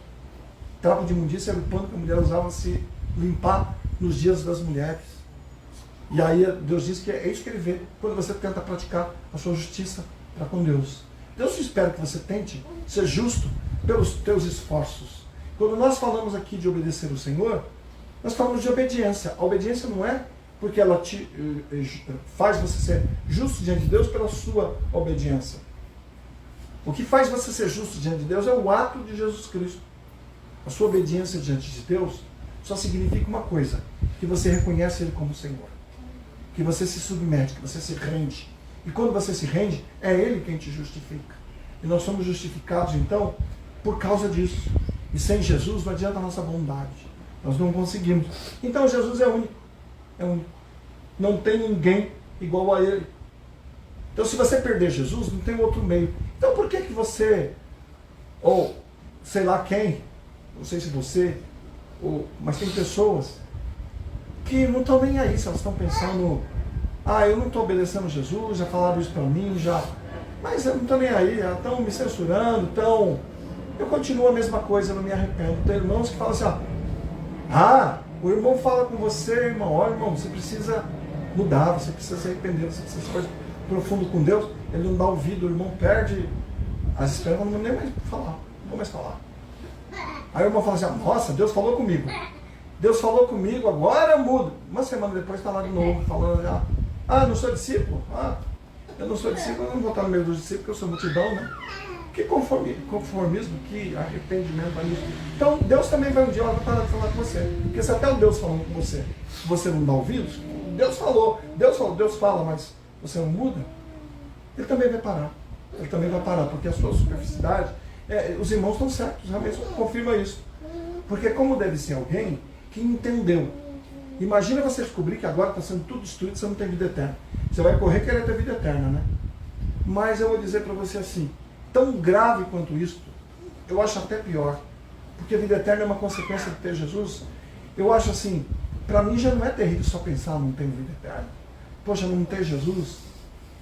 Trapo de imundícia era o pano que a mulher usava se limpar nos dias das mulheres. E aí Deus diz que é isso que ele vê quando você tenta praticar a sua justiça para com Deus. Deus espera que você tente ser justo pelos teus esforços. Quando nós falamos aqui de obedecer ao Senhor, nós falamos de obediência. A obediência não é porque ela te faz você ser justo diante de Deus pela sua obediência. O que faz você ser justo diante de Deus é o ato de Jesus Cristo. A sua obediência diante de Deus só significa uma coisa, que você reconhece Ele como Senhor, que você se submete, que você se rende. E quando você se rende, é Ele quem te justifica. E nós somos justificados, então, por causa disso. E sem Jesus não adianta a nossa bondade. Nós não conseguimos. Então Jesus é único. É único. Não tem ninguém igual a Ele. Então se você perder Jesus, não tem outro meio. Então por que você, ou sei lá quem, não sei se você, mas tem pessoas que não estão nem aí, se elas estão pensando, eu não estou obedecendo Jesus, já falaram isso para mim, mas eu não estou nem aí, estão me censurando, eu continuo a mesma coisa, eu não me arrependo. Tem irmãos que falam assim, o irmão fala com você, irmão, olha irmão, você precisa mudar, você precisa se arrepender, você precisa ser mais profundo com Deus, ele não dá ouvido, o irmão perde as esperanças, não nem mais falar, não vou mais falar. Aí o irmão fala assim, nossa, Deus falou comigo. Deus falou comigo, agora eu mudo. Uma semana depois está lá de novo, falando não sou discípulo? Eu não sou discípulo, eu não vou estar no meio dos discípulos, porque eu sou multidão, né? Que conformismo, que arrependimento vai nisso. Então Deus também vai um dia lá parar de falar com você. Porque se até o Deus falando com você, você não dá ouvidos, Deus fala, mas você não muda, Ele também vai parar. Ele também vai parar, porque a sua superficialidade, os irmãos estão certos, realmente confirma isso. Porque como deve ser alguém que entendeu. Imagina você descobrir que agora está sendo tudo destruído, você não tem vida eterna. Você vai correr querer ter vida eterna, né? Mas eu vou dizer para você assim, tão grave quanto isso, eu acho até pior. Porque a vida eterna é uma consequência de ter Jesus. Eu acho assim, para mim já não é terrível só pensar não ter vida eterna. Poxa, não ter Jesus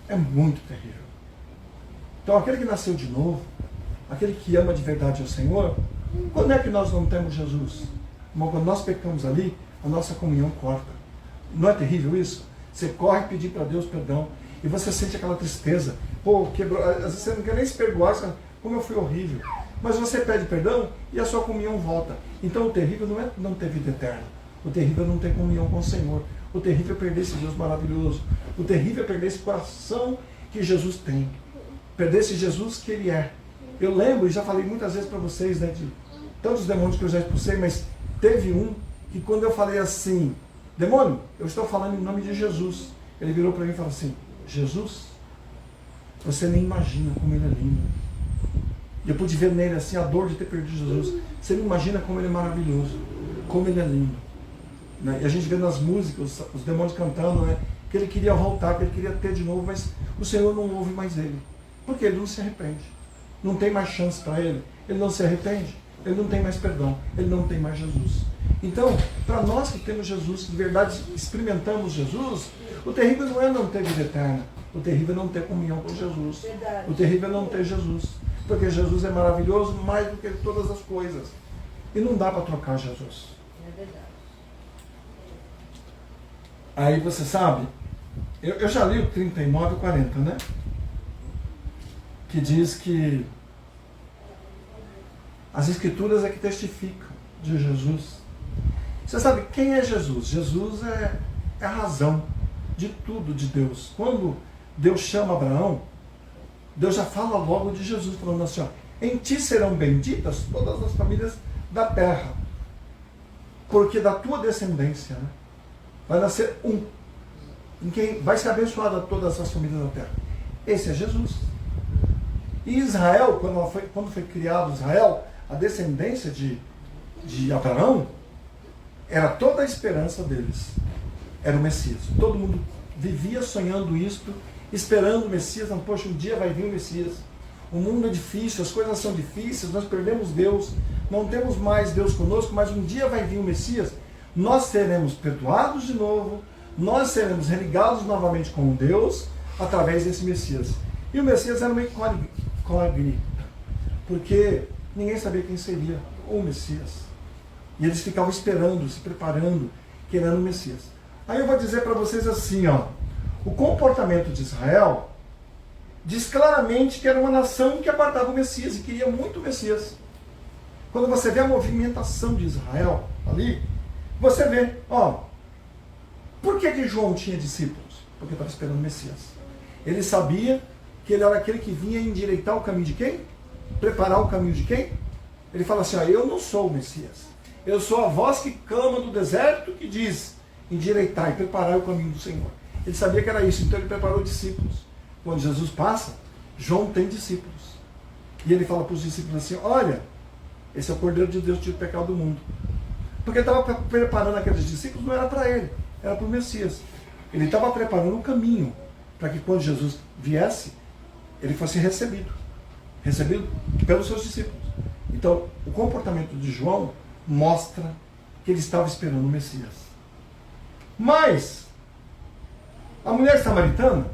é muito terrível. Então aquele que nasceu de novo, aquele que ama de verdade ao Senhor, quando é que nós não temos Jesus? Quando nós pecamos ali, a nossa comunhão corta. Não é terrível isso? Você corre pedir para Deus perdão e você sente aquela tristeza. Quebrou. Às vezes você não quer nem se perdoar, como eu fui horrível. Mas você pede perdão e a sua comunhão volta. Então o terrível não é não ter vida eterna. O terrível é não ter comunhão com o Senhor. O terrível é perder esse Deus maravilhoso. O terrível é perder esse coração que Jesus tem. Perder esse Jesus que Ele é. Eu lembro, e já falei muitas vezes para vocês, né, de tantos demônios que eu já expulsei, mas teve um que quando eu falei assim, demônio, eu estou falando em nome de Jesus. Ele virou para mim e falou assim, Jesus? Você nem imagina como ele é lindo. E eu pude ver nele assim a dor de ter perdido Jesus. Você não imagina como ele é maravilhoso, como ele é lindo. Né? E a gente vê nas músicas, os demônios cantando, né? Que ele queria voltar, que ele queria ter de novo, mas o Senhor não ouve mais ele. Porque ele não se arrepende. Não tem mais chance para ele. Ele não se arrepende. Ele não tem mais perdão. Ele não tem mais Jesus. Então, para nós que temos Jesus, que de verdade experimentamos Jesus, o terrível não é não ter vida eterna. O terrível é não ter comunhão com Jesus. O terrível é não ter Jesus. Porque Jesus é maravilhoso mais do que todas as coisas. E não dá para trocar Jesus. É verdade. Aí você sabe, eu já li o 39 e 40, né? Que diz que as Escrituras é que testificam de Jesus. Você sabe quem é Jesus? Jesus é a razão de tudo de Deus. Quando Deus chama Abraão, Deus já fala logo de Jesus, falando assim, ó, em ti serão benditas todas as famílias da terra, porque da tua descendência, né, vai nascer um, em quem vai ser abençoada todas as famílias da terra. Esse é Jesus. E Israel, quando foi criado Israel, a descendência de Abraão, era toda a esperança deles. Era o Messias. Todo mundo vivia sonhando isto, esperando o Messias. Não, poxa, um dia vai vir o Messias. O mundo é difícil, as coisas são difíceis, nós perdemos Deus, não temos mais Deus conosco, mas um dia vai vir o Messias. Nós seremos perdoados de novo, nós seremos religados novamente com Deus através desse Messias. E o Messias era meio incógnita, porque ninguém sabia quem seria o Messias. E eles ficavam esperando, se preparando, querendo o Messias. Aí eu vou dizer para vocês assim, ó, o comportamento de Israel diz claramente que era uma nação que aguardava o Messias e queria muito o Messias. Quando você vê a movimentação de Israel ali, você vê, ó, por que João tinha discípulos? Porque estava esperando o Messias. Ele sabia que ele era aquele que vinha endireitar o caminho de quem? Preparar o caminho de quem? Ele fala assim, ó, eu não sou o Messias. Eu sou a voz que clama do deserto, que diz, endireitar e preparar o caminho do Senhor. Ele sabia que era isso, então ele preparou discípulos. Quando Jesus passa, João tem discípulos. E ele fala para os discípulos assim, olha, esse é o Cordeiro de Deus que tira o pecado do mundo. Porque ele estava preparando aqueles discípulos, não era para ele, era para o Messias. Ele estava preparando o caminho para que quando Jesus viesse, ele fosse recebido pelos seus discípulos. Então, o comportamento de João mostra que ele estava esperando o Messias. Mas, a mulher samaritana,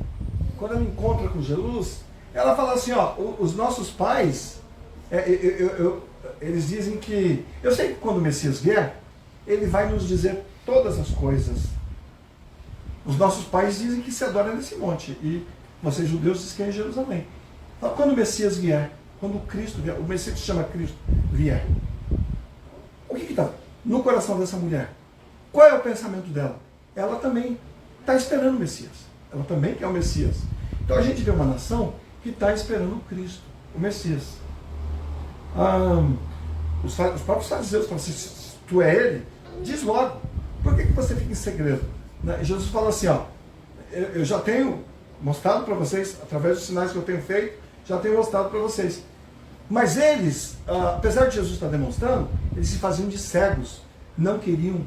quando ela encontra com Jesus, ela fala assim, ó, os nossos pais, eles dizem que, eu sei que quando o Messias vier, ele vai nos dizer todas as coisas. Os nossos pais dizem que se adora nesse monte, e vocês judeus dizem que é em Jerusalém. Então, quando o Messias vier, quando o Cristo vier, o Messias que se chama Cristo vier, o que está no coração dessa mulher? Qual é o pensamento dela? Ela também está esperando o Messias. Ela também quer o Messias. Então a gente vê uma nação que está esperando o Cristo, o Messias. Os próprios fariseus falam assim, se tu é ele, diz logo. Por que você fica em segredo? Jesus fala assim, ó, eu já tenho mostrado para vocês, através dos sinais que eu tenho feito, já tenho mostrado para vocês. Mas eles, apesar de Jesus estar demonstrando, eles se faziam de cegos, não queriam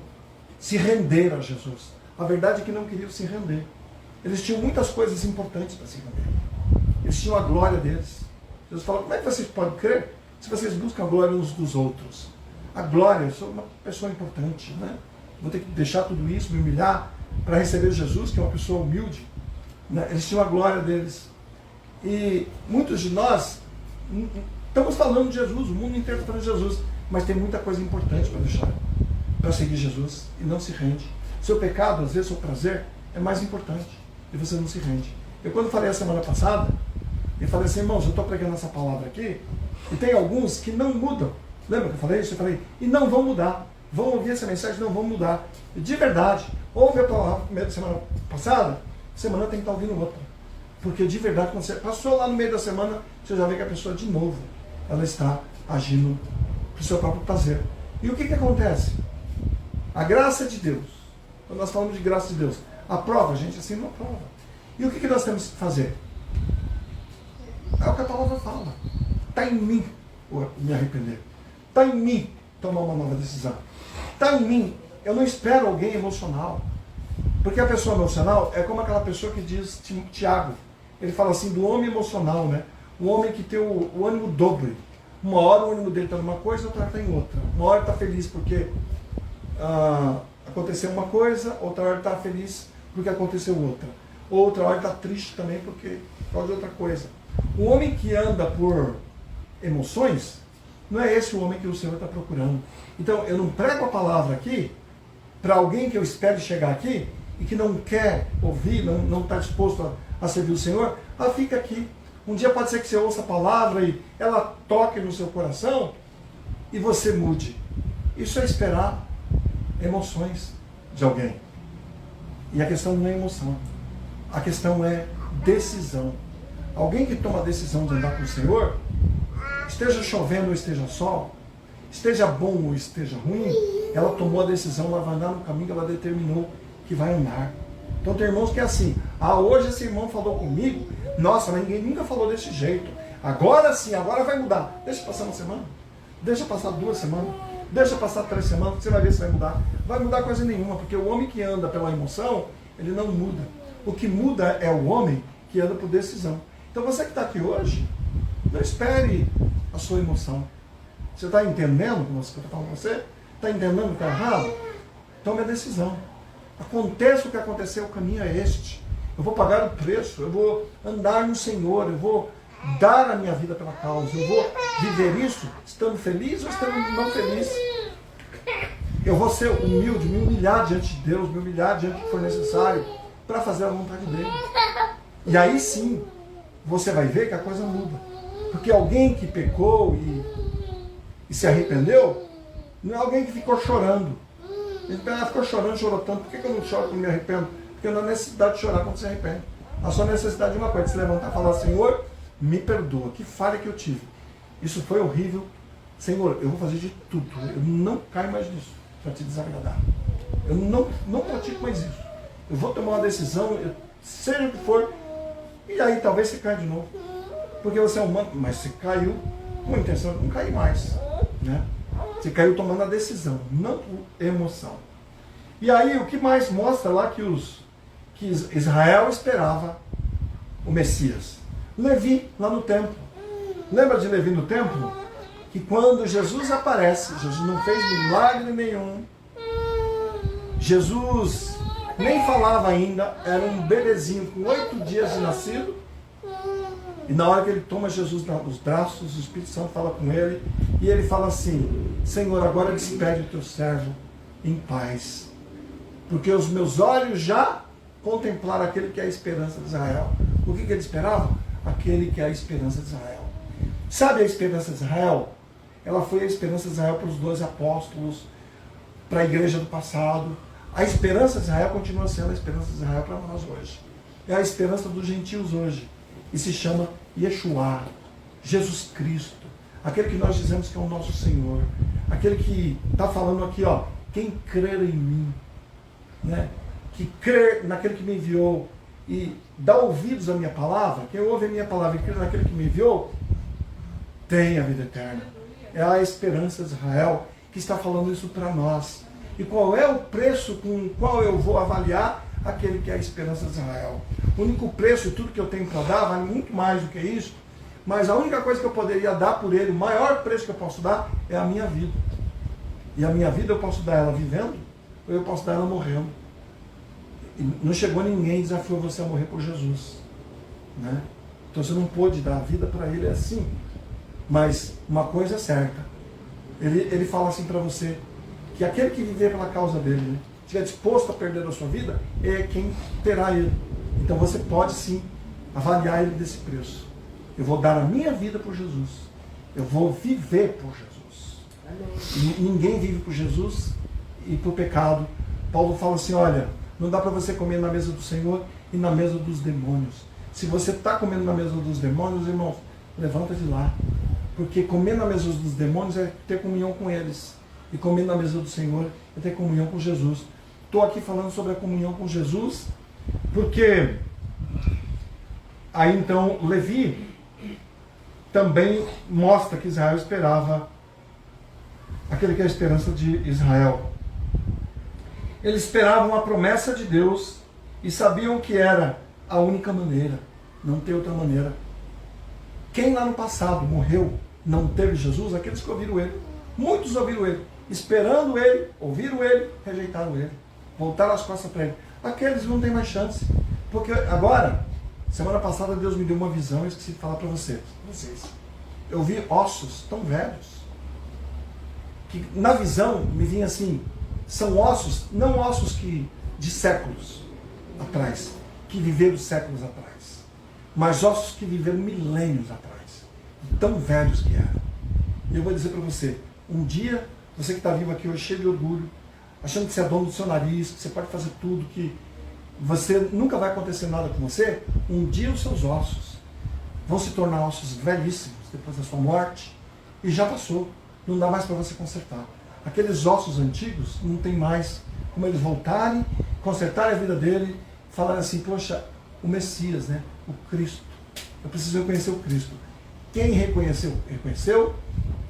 se render a Jesus. A verdade é que não queriam se render. Eles tinham muitas coisas importantes para se render. Eles tinham a glória deles. Jesus falou, como é que vocês podem crer se vocês buscam a glória uns dos outros? A glória, eu sou uma pessoa importante, né? Vou ter que deixar tudo isso, me humilhar para receber Jesus, que é uma pessoa humilde. Né? Eles tinham a glória deles. E muitos de nós estamos falando de Jesus, o mundo inteiro está falando de Jesus, mas tem muita coisa importante para deixar, para seguir Jesus, e não se rende. Seu pecado, às vezes, seu prazer, é mais importante, e você não se rende. Eu, quando falei a semana passada, eu falei assim, irmãos, eu estou pregando essa palavra aqui, e tem alguns que não mudam. Lembra que eu falei isso? Eu falei, e não vão mudar. Vão ouvir essa mensagem e não vão mudar. E de verdade, ouve a palavra semana passada, semana tem que estar ouvindo outra. Porque de verdade, quando você passou lá no meio da semana, você já vê que a pessoa de novo, ela está agindo para o seu próprio prazer. E o que acontece? A graça de Deus, quando nós falamos de graça de Deus, aprova, gente, assim não aprova. E o que nós temos que fazer? É o que a palavra fala. Está em mim me arrepender. Está em mim tomar uma nova decisão. Está em mim. Eu não espero alguém emocional. Porque a pessoa emocional é como aquela pessoa que diz, Tiago, ele fala assim, do homem emocional, né? O homem que tem o ânimo dobre. Uma hora o ânimo dele está numa coisa, outra hora está em outra. Uma hora está feliz porque aconteceu uma coisa, outra hora está feliz porque aconteceu outra. Outra hora está triste também porque causa outra coisa. O homem que anda por emoções, não é esse o homem que o Senhor está procurando. Então, eu não prego a palavra aqui para alguém que eu espero chegar aqui e que não quer ouvir, não está disposto a servir o Senhor. Fica aqui. Um dia pode ser que você ouça a palavra e ela toque no seu coração e você mude. Isso é esperar emoções de alguém. E a questão não é emoção. A questão é decisão. Alguém que toma a decisão de andar com o Senhor, esteja chovendo ou esteja sol, esteja bom ou esteja ruim, ela tomou a decisão, ela vai andar no caminho que ela determinou que vai andar. Então tem irmãos que é assim, hoje esse irmão falou comigo, nossa, mas ninguém nunca falou desse jeito. Agora sim, agora vai mudar. Deixa passar uma semana, deixa passar 2 semanas, deixa passar 3 semanas, você vai ver se vai mudar. Vai mudar coisa nenhuma, porque o homem que anda pela emoção, ele não muda. O que muda é o homem que anda por decisão. Então você que está aqui hoje, não espere a sua emoção. Você está entendendo o que eu estou falando com você? Está entendendo que está errado? Tome a decisão. Aconteça o que acontecer, o caminho é este. Eu vou pagar o preço, eu vou andar no Senhor, eu vou dar a minha vida pela causa, eu vou viver isso estando feliz ou estando não feliz. Eu vou ser humilde, me humilhar diante de Deus, me humilhar diante do que for necessário para fazer a vontade dele. E aí sim, você vai ver que a coisa muda. Porque alguém que pecou e se arrependeu, não é alguém que ficou chorando. Ele ficou chorando, chorou tanto. Por que eu não choro quando me arrependo? Porque não há necessidade de chorar quando se arrepende. Há só necessidade de uma coisa, de se levantar e falar, Senhor, me perdoa, que falha que eu tive. Isso foi horrível. Senhor, eu vou fazer de tudo. Eu não caio mais nisso para te desagradar. Eu não pratico mais isso. Eu vou tomar uma decisão, seja o que for, e aí talvez você caia de novo. Porque você é humano, mas você caiu com a intenção de não cair mais. Né? Você caiu tomando a decisão, não por emoção. E aí o que mais mostra lá que Israel esperava o Messias? Levi, lá no templo. Lembra de Levi no templo? Que quando Jesus aparece, Jesus não fez milagre nenhum. Jesus nem falava ainda, era um bebezinho com 8 dias de nascido. E na hora que ele toma Jesus nos braços, o Espírito Santo fala com ele, e ele fala assim, Senhor, agora despede o teu servo em paz, porque os meus olhos já contemplaram aquele que é a esperança de Israel. O que ele esperava? Aquele que é a esperança de Israel. Sabe a esperança de Israel? Ela foi a esperança de Israel para os 12 apóstolos, para a igreja do passado. A esperança de Israel continua sendo a esperança de Israel para nós hoje. É a esperança dos gentios hoje. E se chama Yeshua, Jesus Cristo, aquele que nós dizemos que é o nosso Senhor, aquele que está falando aqui, ó, quem crer em mim, né? Que crer naquele que me enviou e dá ouvidos à minha palavra, quem ouve a minha palavra e crer naquele que me enviou, tem a vida eterna. É a esperança de Israel que está falando isso para nós. E qual é o preço com o qual eu vou avaliar aquele que é a esperança de Israel? O único preço e tudo que eu tenho para dar vale muito mais do que isso, mas a única coisa que eu poderia dar por ele, o maior preço que eu posso dar é a minha vida. E a minha vida eu posso dar ela vivendo ou eu posso dar ela morrendo. E não chegou ninguém e desafiou você a morrer por Jesus, né? Então você não pôde dar a vida para ele assim. Mas uma coisa é certa, ele fala assim para você, que aquele que viver pela causa dele, né, estiver disposto a perder a sua vida, é quem terá ele. Então você pode sim avaliar ele desse preço. Eu vou dar a minha vida por Jesus. Eu vou viver por Jesus. E ninguém vive por Jesus e por pecado. Paulo fala assim, olha, não dá para você comer na mesa do Senhor e na mesa dos demônios. Se você está comendo na mesa dos demônios, irmão, levanta de lá. Porque comer na mesa dos demônios é ter comunhão com eles. E comer na mesa do Senhor é ter comunhão com Jesus. Estou aqui falando sobre a comunhão com Jesus, porque aí então Levi, também mostra que Israel esperava aquele que é a esperança de Israel. Eles esperavam a promessa de Deus e sabiam que era a única maneira, não tem outra maneira. Quem lá no passado morreu, não teve Jesus, aqueles que ouviram ele. Muitos ouviram ele, esperando ele, ouviram ele, rejeitaram ele, voltaram as costas para ele. Aqueles não têm mais chance. Porque agora, semana passada Deus me deu uma visão, eu esqueci de falar para vocês. Eu vi ossos tão velhos, que na visão me vinha assim, são ossos, não ossos de séculos atrás, que viveram séculos atrás, mas ossos que viveram milênios atrás, tão velhos que eram. E eu vou dizer para você, um dia, você que está vivo aqui hoje cheio de orgulho, achando que você é dono do seu nariz, que você pode fazer tudo, que você nunca vai acontecer nada com você, um dia os seus ossos vão se tornar ossos velhíssimos depois da sua morte, e já passou, não dá mais para você consertar. Aqueles ossos antigos não tem mais como eles voltarem, consertarem a vida dele, falarem assim, poxa, o Messias, né? O Cristo, eu preciso reconhecer o Cristo. Quem reconheceu, reconheceu.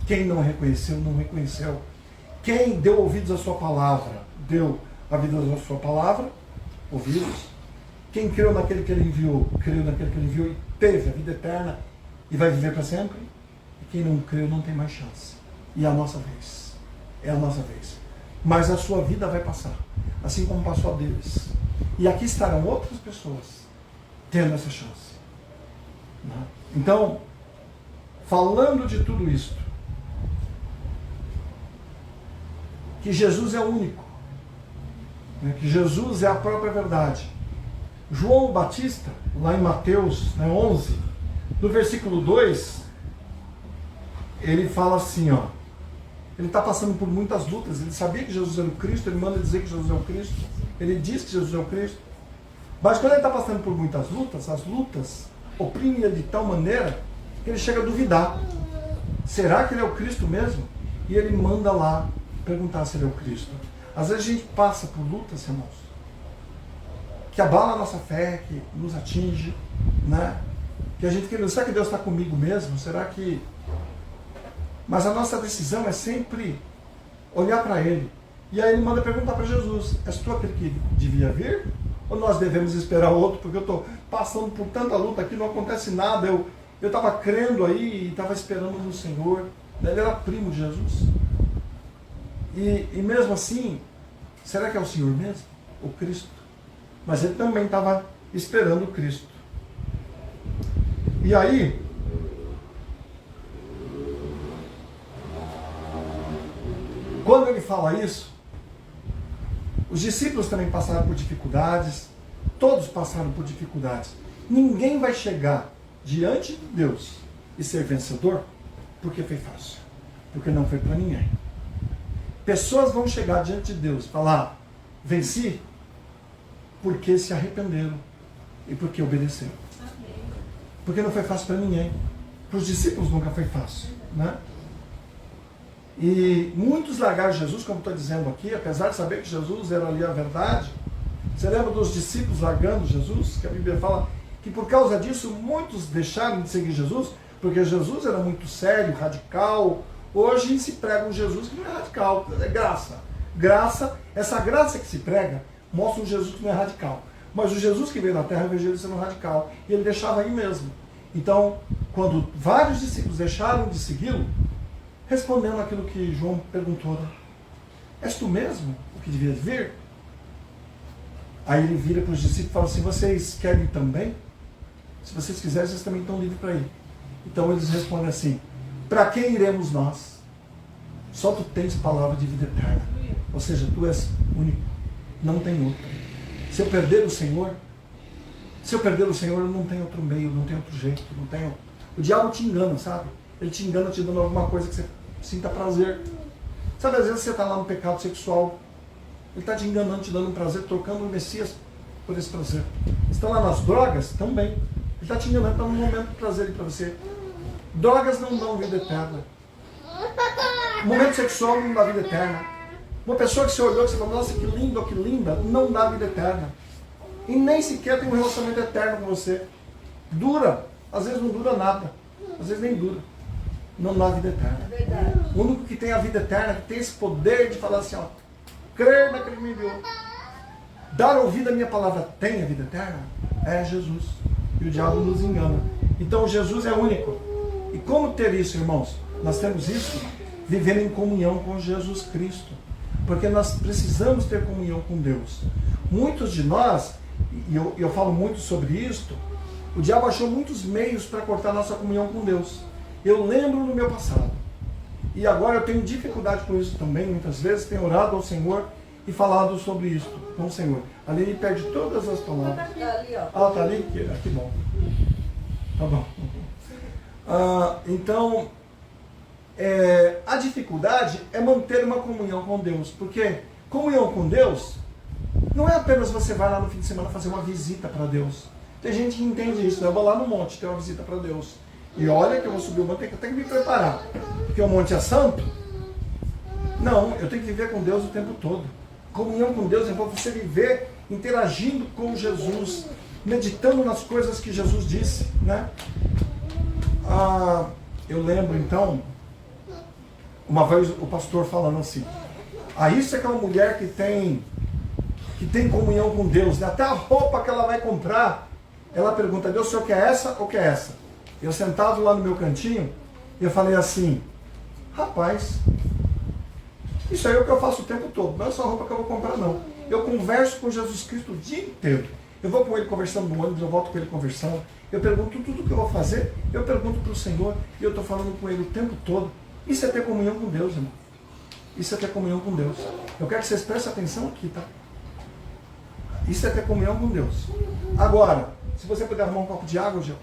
Quem não reconheceu, não reconheceu. Quem deu ouvidos à sua palavra, deu a vida à sua palavra, ouvidos. Quem creu naquele que ele enviou, creu naquele que ele enviou e teve a vida eterna e vai viver para sempre. E quem não creu não tem mais chance. E é a nossa vez. É a nossa vez. Mas a sua vida vai passar, assim como passou a deles. E aqui estarão outras pessoas tendo essa chance. Então, falando de tudo isso, que Jesus é único, né? Que Jesus é a própria verdade. João Batista, lá em Mateus 11, no versículo 2, ele fala assim, ó, ele está passando por muitas lutas, ele sabia que Jesus era o Cristo, ele manda dizer que Jesus é o Cristo, ele diz que Jesus é o Cristo, mas quando ele está passando por muitas lutas, as lutas oprimem ele de tal maneira que ele chega a duvidar, será que ele é o Cristo mesmo? E ele manda lá perguntar se ele é o Cristo. Às vezes a gente passa por lutas, irmãos, que abala a nossa fé, que nos atinge, né? Que a gente quer, será que Deus está comigo mesmo? Será que... Mas a nossa decisão é sempre olhar para Ele. E aí Ele manda perguntar para Jesus, és tu aquele que devia vir? Ou nós devemos esperar outro? Porque eu estou passando por tanta luta aqui, não acontece nada. Eu estava crendo aí e estava esperando no Senhor. Ele era primo de Jesus. E mesmo assim, será que é o Senhor mesmo? O Cristo? Mas ele também estava esperando o Cristo. E aí, quando ele fala isso, os discípulos também passaram por dificuldades, todos passaram por dificuldades. Ninguém vai chegar diante de Deus e ser vencedor porque foi fácil, porque não foi para ninguém. Pessoas vão chegar diante de Deus e falar, venci, porque se arrependeram e porque obedeceram. Porque não foi fácil para ninguém. Para os discípulos nunca foi fácil, né? E muitos largaram Jesus, como estou dizendo aqui, apesar de saber que Jesus era ali a verdade. Você lembra dos discípulos largando Jesus? Que a Bíblia fala que por causa disso muitos deixaram de seguir Jesus, porque Jesus era muito sério, radical. Hoje se prega um Jesus que não é radical, é graça. Essa graça que se prega mostra um Jesus que não é radical. Mas o Jesus que veio na terra, eu vejo ele sendo radical. E ele deixava aí mesmo. Então, quando vários discípulos deixaram de segui-lo, respondendo aquilo que João perguntou, né? És tu mesmo o que devias vir? Aí ele vira para os discípulos e fala assim, vocês querem ir também? Se vocês quiserem, vocês também estão livres para ir. Então eles respondem assim, para quem iremos nós? Só tu tens palavra de vida eterna. Ou seja, tu és único, não tem outro. Se eu perder o Senhor, eu não tenho outro meio, não tenho outro jeito, não tenho... O diabo te engana, sabe? Ele te engana te dando alguma coisa que você sinta prazer. Sabe, às vezes você está lá no pecado sexual, ele está te enganando, te dando um prazer, trocando o Messias por esse prazer. Você está lá nas drogas, também. Ele está te enganando, está num momento de prazer para você. Drogas não dão vida eterna. O momento sexual não dá vida eterna. Uma pessoa que você olhou e você falou, nossa, que lindo, que linda, não dá vida eterna. E nem sequer tem um relacionamento eterno com você. Dura, às vezes não dura nada. às vezes nem dura. Não dá a vida eterna. É verdade. O único que tem a vida eterna, que tem esse poder de falar assim, ó, crer naquele que me enviou, dar ouvido à minha palavra, tem a vida eterna, é Jesus. E o diabo nos engana. Então Jesus é único. E como ter isso, irmãos? Nós temos isso vivendo em comunhão com Jesus Cristo. Porque nós precisamos ter comunhão com Deus. Muitos de nós, e eu falo muito sobre isto, o diabo achou muitos meios para cortar nossa comunhão com Deus. Eu lembro no meu passado. E agora eu tenho dificuldade com isso também, muitas vezes. Tenho orado ao Senhor e falado sobre isso com o Senhor. Ali ele perde todas as palavras. Tá ali, ó. Ah, tá ali? Que bom. Tá bom. Então, a dificuldade é manter uma comunhão com Deus. Porque comunhão com Deus não é apenas você vai lá no fim de semana fazer uma visita para Deus. Tem gente que entende isso, né? Eu vou lá no monte ter uma visita para Deus. E olha que eu vou subir o monte, tenho que me preparar. Porque o monte é santo? Não, eu tenho que viver com Deus o tempo todo. Comunhão com Deus é você viver interagindo com Jesus, meditando nas coisas que Jesus disse, né? Eu lembro então, uma vez o pastor falando assim, isso é aquela mulher que tem comunhão com Deus, né? Até a roupa que ela vai comprar, ela pergunta, Deus, o senhor quer essa ou quer essa? Eu sentado lá no meu cantinho, eu falei assim, rapaz, isso aí é o que eu faço o tempo todo, não é só a roupa que eu vou comprar não. Eu converso com Jesus Cristo o dia inteiro. Eu vou com ele conversando no ônibus, eu volto com ele conversando, eu pergunto tudo o que eu vou fazer, eu pergunto para o Senhor, e eu estou falando com ele o tempo todo. Isso é ter comunhão com Deus, irmão. Isso é ter comunhão com Deus. Eu quero que vocês prestem atenção aqui, tá? Isso é ter comunhão com Deus. Agora, se você puder arrumar um copo de água, Gil.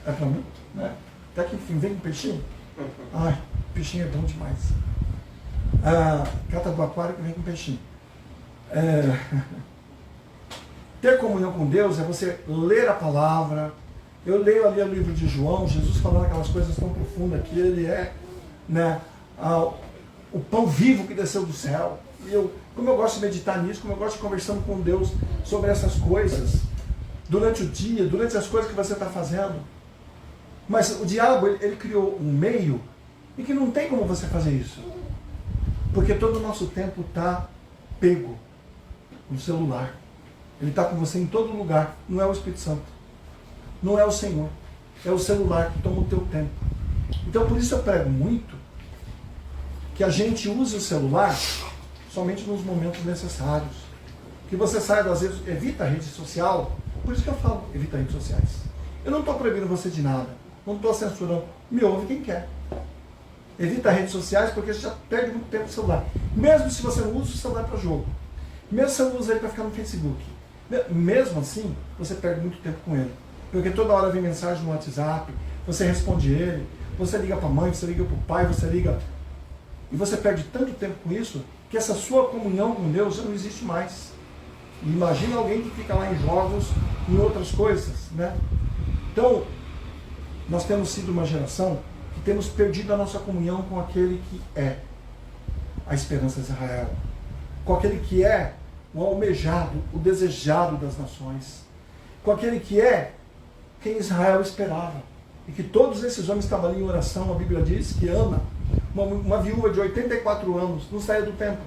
É pra mim? É. Até que enfim, vem com peixinho? Ai, peixinho é bom demais. Cata do aquário que vem com peixinho. Ter comunhão com Deus é você ler a palavra. Eu leio ali o livro de João, Jesus falando aquelas coisas tão profundas que ele é, né, o pão vivo que desceu do céu. E como eu gosto de meditar nisso, como eu gosto de conversando com Deus sobre essas coisas, durante o dia, durante as coisas que você está fazendo. Mas o diabo, ele criou um meio e que não tem como você fazer isso. Porque todo o nosso tempo está pego no celular. Ele está com você em todo lugar. Não é o Espírito Santo. Não é o Senhor. É o celular que toma o teu tempo. Então por isso eu prego muito que a gente use o celular somente nos momentos necessários. Que você saia das redes, evita a rede social. Por isso que eu falo, evita redes sociais. Eu não estou proibindo você de nada. Não estou censurando. Me ouve quem quer. Evita redes sociais porque você já perde muito tempo no celular. Mesmo se você não usa o celular para jogo. Mesmo se você não usa ele para ficar no Facebook. Mesmo assim, você perde muito tempo com ele. Porque toda hora vem mensagem no WhatsApp, você responde ele, você liga para a mãe, você liga para o pai, você liga... E você perde tanto tempo com isso, que essa sua comunhão com Deus já não existe mais. E imagina alguém que fica lá em jogos, em outras coisas, né? Então, nós temos sido uma geração que temos perdido a nossa comunhão com aquele que é a esperança de Israel. Com aquele que é o almejado, o desejado das nações. Com aquele que é quem Israel esperava. E que todos esses homens estavam ali em oração, a Bíblia diz que Ana, uma viúva de 84 anos, não saía do templo.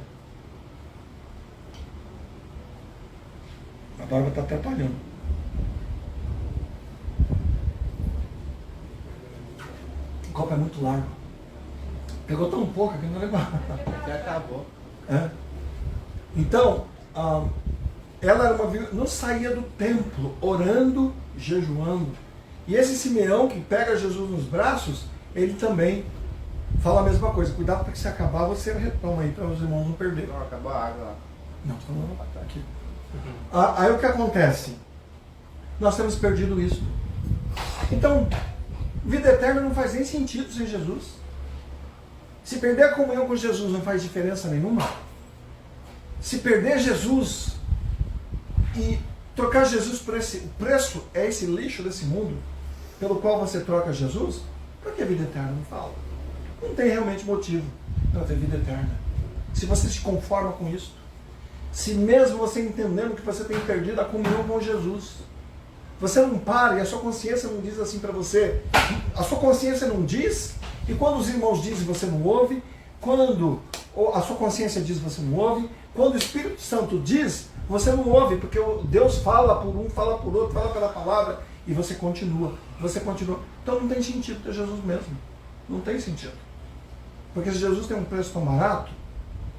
A barba está atrapalhando. O copo é muito largo. Pegou tão pouco que não levou. Já acabou. Então, ela era uma viúva, não saía do templo, orando, jejuando. E esse Simeão que pega Jesus nos braços, ele também fala a mesma coisa. Cuidado para que se acabar, você retoma aí para os irmãos não perderem. Não, acabou a água lá. Não, tá aqui. Aí o que acontece? Nós temos perdido isso. Então, vida eterna não faz nem sentido sem Jesus. Se perder a comunhão com Jesus não faz diferença nenhuma. Se perder Jesus e trocar Jesus por o preço é esse lixo desse mundo pelo qual você troca Jesus, para que a vida eterna não fala? Não tem realmente motivo para ter vida eterna. Se você se conforma com isso, se mesmo você entendendo que você tem perdido a comunhão com Jesus, Você não para e a sua consciência não diz assim para você. A sua consciência não diz, e quando os irmãos dizem você não ouve, quando a sua consciência diz você não ouve, quando o Espírito Santo diz, você não ouve, porque Deus fala por um, fala por outro, fala pela palavra, e você continua. Então não tem sentido ter Jesus mesmo. Não tem sentido. Porque se Jesus tem um preço tão barato,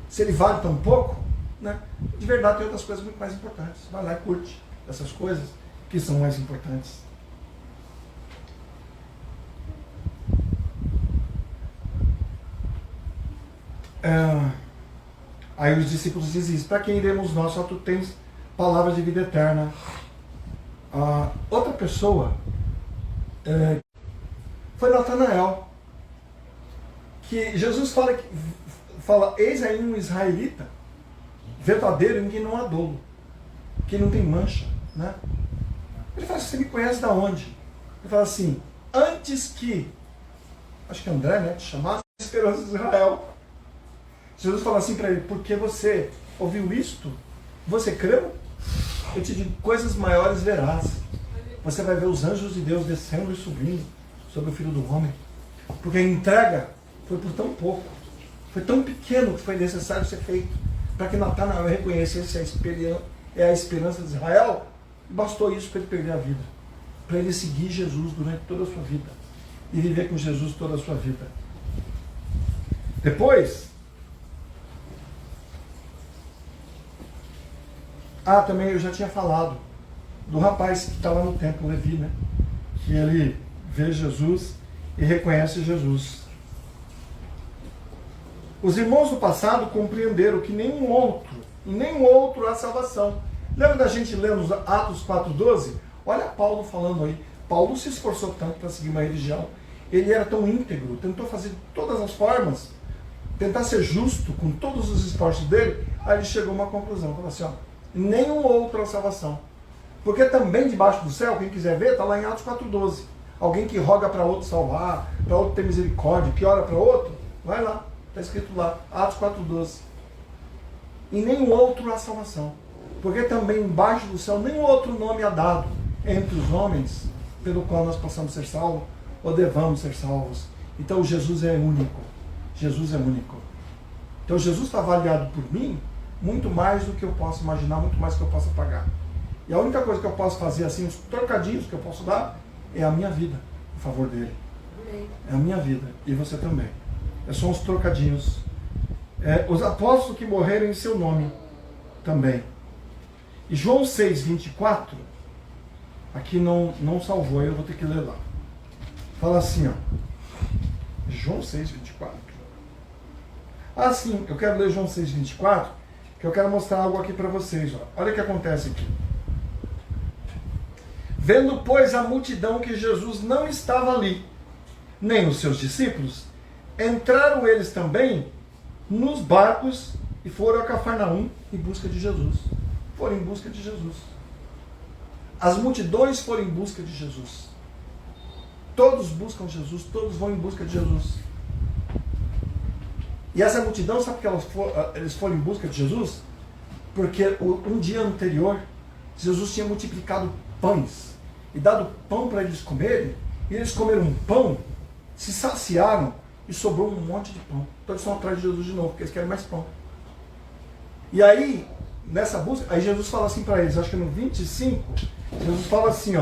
se ele vale tão pouco, né, de verdade tem outras coisas muito mais importantes. Vai lá e curte essas coisas que são mais importantes. Aí os discípulos dizem isso: para quem iremos nós? Só tu tens palavras de vida eterna. Outra pessoa foi Natanael, que Jesus fala, eis aí um israelita verdadeiro em quem não há dolo, que não tem mancha, né? Ele fala: você me conhece da onde? Ele fala assim: antes que, acho que André, né, te chamasse Esperança de Israel. Jesus fala assim para ele: porque você ouviu isto, você creu? Eu te digo, coisas maiores verás. Você vai ver os anjos de Deus descendo e subindo sobre o Filho do Homem. Porque a entrega foi por tão pouco, foi tão pequeno que foi necessário ser feito para que Natanael reconhecesse a esperança de Israel. E bastou isso para ele perder a vida, para ele seguir Jesus durante toda a sua vida e viver com Jesus toda a sua vida. Depois, também eu já tinha falado do rapaz que está lá no templo, Levi, né? Que ele vê Jesus e reconhece Jesus. Os irmãos do passado compreenderam que nenhum outro há salvação. Lembra da gente lendo os Atos 4,12? Olha Paulo falando aí. Paulo se esforçou tanto para seguir uma religião. Ele era tão íntegro, tentou fazer de todas as formas, tentar ser justo com todos os esforços dele. Aí ele chegou a uma conclusão, falou assim: nenhum outro há salvação. Porque também debaixo do céu, quem quiser ver, está lá em Atos 4,12. Alguém que roga para outro salvar, para outro ter misericórdia, que ora para outro, vai lá, está escrito lá, Atos 4,12. E nenhum outro há salvação. Porque também embaixo do céu nenhum outro nome é dado entre os homens pelo qual nós possamos ser salvos ou devamos ser salvos. Então Jesus é único. Jesus é único. Então Jesus está avaliado por mim muito mais do que eu posso imaginar, muito mais do que eu possa pagar. E a única coisa que eu posso fazer, assim, os trocadinhos que eu posso dar, é a minha vida, em favor dele. É a minha vida. E você também. São os trocadinhos. Os apóstolos que morreram em seu nome também. E João 6,24, aqui não salvou, eu vou ter que ler lá. Fala assim, João 6,24. Sim, eu quero ler João 6,24, que eu quero mostrar algo aqui para vocês. Olha o que acontece aqui. Vendo, pois, a multidão que Jesus não estava ali, nem os seus discípulos, entraram eles também nos barcos e foram a Cafarnaum em busca de Jesus. Foram em busca de Jesus. As multidões foram em busca de Jesus. Todos buscam Jesus, todos vão em busca de Jesus. E essa multidão, sabe por que eles foram em busca de Jesus? Porque um dia anterior, Jesus tinha multiplicado pães e dado pão para eles comerem, e eles comeram um pão, se saciaram e sobrou um monte de pão. Então eles estão atrás de Jesus de novo, porque eles querem mais pão. E aí, nessa busca, aí Jesus fala assim para eles, acho que no 25, Jesus fala assim,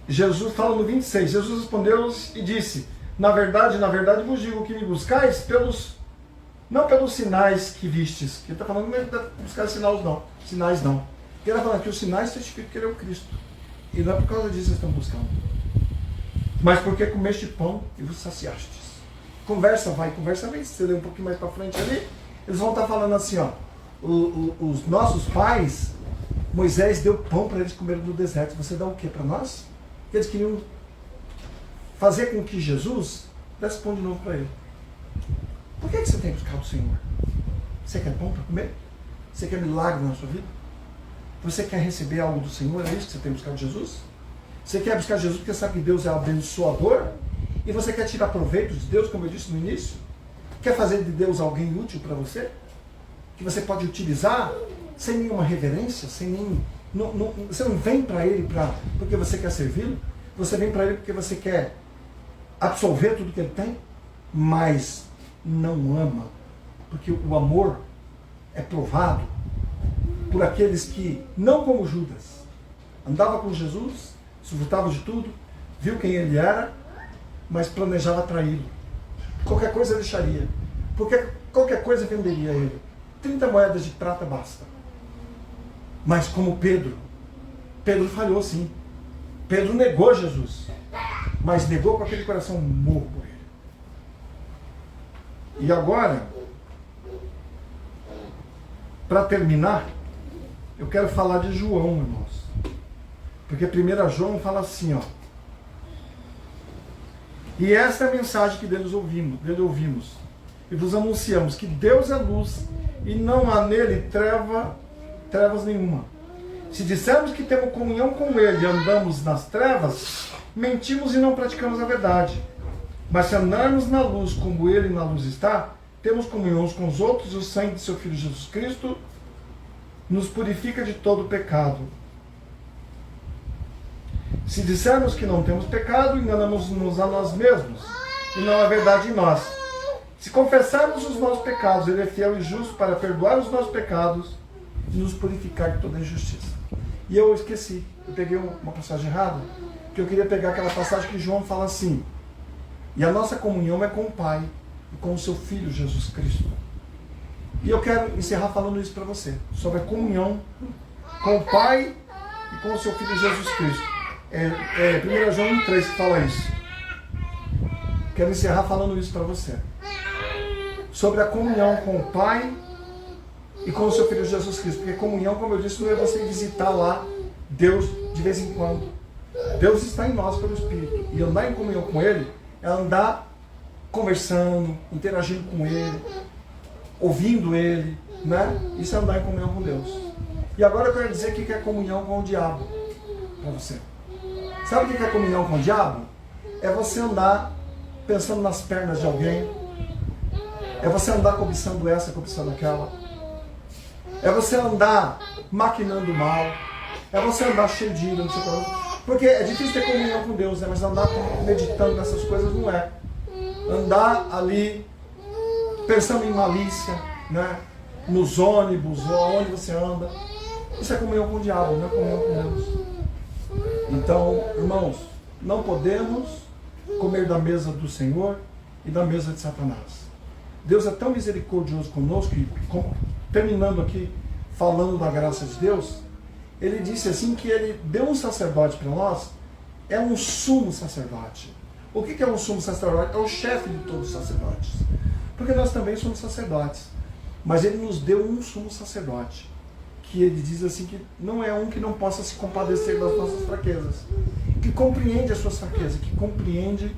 Jesus fala no 26, Jesus respondeu-lhes e disse: na verdade vos digo que me buscais não pelos sinais que vistes. Ele está falando, não é buscar sinais não. Ele está falando que os sinais testificam que ele é o Cristo. E não é por causa disso que vocês estão buscando. Mas porque comeste pão e vos saciastes. Conversa vem, se você ler um pouquinho mais para frente ali, eles vão estar falando assim, os nossos pais, Moisés deu pão para eles comerem no deserto. Você dá o que para nós? Eles queriam fazer com que Jesus desse pão de novo para ele. Por que você tem buscado o Senhor? Você quer pão para comer? Você quer milagre na sua vida? Você quer receber algo do Senhor? É isso que você tem buscado Jesus? Você quer buscar Jesus porque sabe que Deus é abençoador? E você quer tirar proveito de Deus, como eu disse no início? Quer fazer de Deus alguém útil para você? Que você pode utilizar sem nenhuma reverência, sem nem... você não vem para Ele porque você quer servi-lo, você vem para Ele porque você quer absorver tudo que Ele tem, mas não ama, porque o amor é provado por aqueles que, não como Judas, andava com Jesus, desfrutava de tudo, viu quem Ele era, mas planejava traí-lo. Qualquer coisa deixaria, porque qualquer coisa venderia ele. 30 moedas de prata basta. Mas como Pedro falhou sim. Pedro negou Jesus, mas negou com aquele coração morto por ele. E agora, para terminar, eu quero falar de João, irmãos. Porque 1 João fala assim, ó. E esta é a mensagem que dele ouvimos. E vos anunciamos que Deus é luz e não há nele trevas nenhuma. Se dissermos que temos comunhão com Ele e andamos nas trevas, mentimos e não praticamos a verdade. Mas se andarmos na luz como Ele na luz está, temos comunhão uns com os outros e o sangue de seu Filho Jesus Cristo nos purifica de todo pecado. Se dissermos que não temos pecado, enganamos-nos a nós mesmos e não há verdade em nós. Se confessarmos os nossos pecados, Ele é fiel e justo para perdoar os nossos pecados e nos purificar de toda injustiça. E eu esqueci, eu peguei uma passagem errada, que eu queria pegar aquela passagem que João fala assim: e a nossa comunhão é com o Pai e com o seu Filho Jesus Cristo. E eu quero encerrar falando isso para você, sobre a comunhão com o Pai e com o seu Filho Jesus Cristo. 1 João 1,3 que fala isso. Quero encerrar falando isso para você. Sobre a comunhão com o Pai e com o seu Filho Jesus Cristo. Porque comunhão, como eu disse, não é você visitar lá Deus de vez em quando. Deus está em nós pelo Espírito. E andar em comunhão com Ele é andar conversando, interagindo com Ele, ouvindo Ele, né? Isso é andar em comunhão com Deus. E agora eu quero dizer o que é comunhão com o diabo para você. Sabe o que é comunhão com o diabo? É você andar pensando nas pernas de alguém. É você andar cobiçando essa, cobiçando aquela. É você andar maquinando mal. É você andar cheio de ira no seu coração. Porque é difícil ter comunhão com Deus, né? Mas andar meditando nessas coisas não é. Andar ali pensando em malícia, né? Nos ônibus, onde você anda. Isso é comunhão com o diabo, não é comunhão com Deus. Então, irmãos, não podemos comer da mesa do Senhor e da mesa de Satanás. Deus é tão misericordioso conosco, e terminando aqui, falando da graça de Deus, Ele disse assim que Ele deu um sacerdote para nós, é um sumo sacerdote. O que é um sumo sacerdote? É o chefe de todos os sacerdotes. Porque nós também somos sacerdotes. Mas Ele nos deu um sumo sacerdote, que Ele diz assim que não é um que não possa se compadecer das nossas fraquezas, que compreende as suas fraquezas, que compreende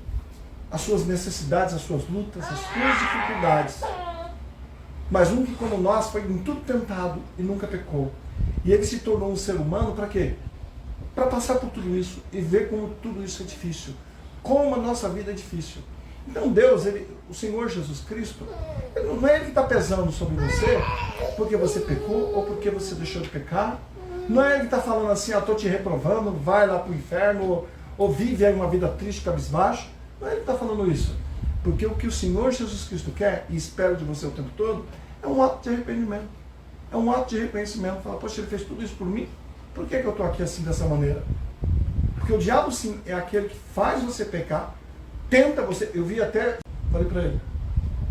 as suas necessidades, as suas lutas, as suas dificuldades. Mas um que, como nós, foi em tudo tentado e nunca pecou. E Ele se tornou um ser humano para quê? Para passar por tudo isso e ver como tudo isso é difícil. Como a nossa vida é difícil. Então Deus, o Senhor Jesus Cristo, não é Ele que está pesando sobre você porque você pecou ou porque você deixou de pecar. Não é Ele que está falando assim, estou te reprovando, vai lá para o inferno, ou vive aí uma vida triste, cabisbaixo. Não é Ele que está falando isso. Porque o que o Senhor Jesus Cristo quer e espera de você o tempo todo é um ato de arrependimento. É um ato de reconhecimento. Fala, poxa, Ele fez tudo isso por mim, por que eu estou aqui assim, dessa maneira? Porque o diabo, sim, é aquele que faz você pecar, tenta você. Eu vi até, falei para ele,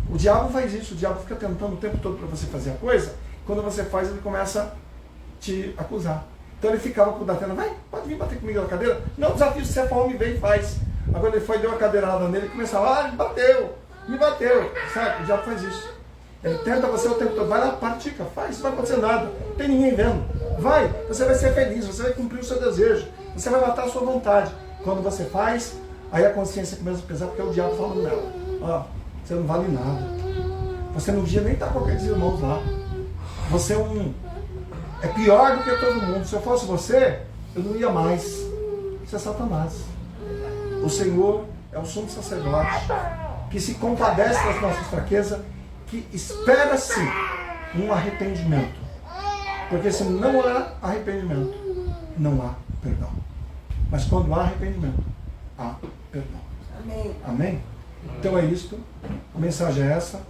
o diabo faz isso, o diabo fica tentando o tempo todo para você fazer a coisa, quando você faz, ele começa a te acusar. Então ele ficava com o Datena, vai, pode vir bater comigo na cadeira. Não, desafio, se você é para homem, vem e faz. Agora ele foi, deu uma cadeirada nele e começava, me bateu, sabe? O diabo faz isso. Ele tenta você o tempo todo, vai lá, pratica, faz, não vai acontecer nada, não tem ninguém vendo. Vai, você vai ser feliz, você vai cumprir o seu desejo, você vai matar a sua vontade. Quando você faz, aí a consciência começa a pesar, porque é o diabo falando nela. Ó, você não vale nada. Você não devia nem estar com aqueles irmãos lá. Você é pior do que todo mundo. Se eu fosse você, eu não ia mais. Isso é Satanás. O Senhor é o sumo sacerdote que se compadece das nossas fraquezas, que espera-se um arrependimento. Porque se não há arrependimento, não há perdão. Mas quando há arrependimento, há perdão. Amém. Amém? Então é isto. A mensagem é essa.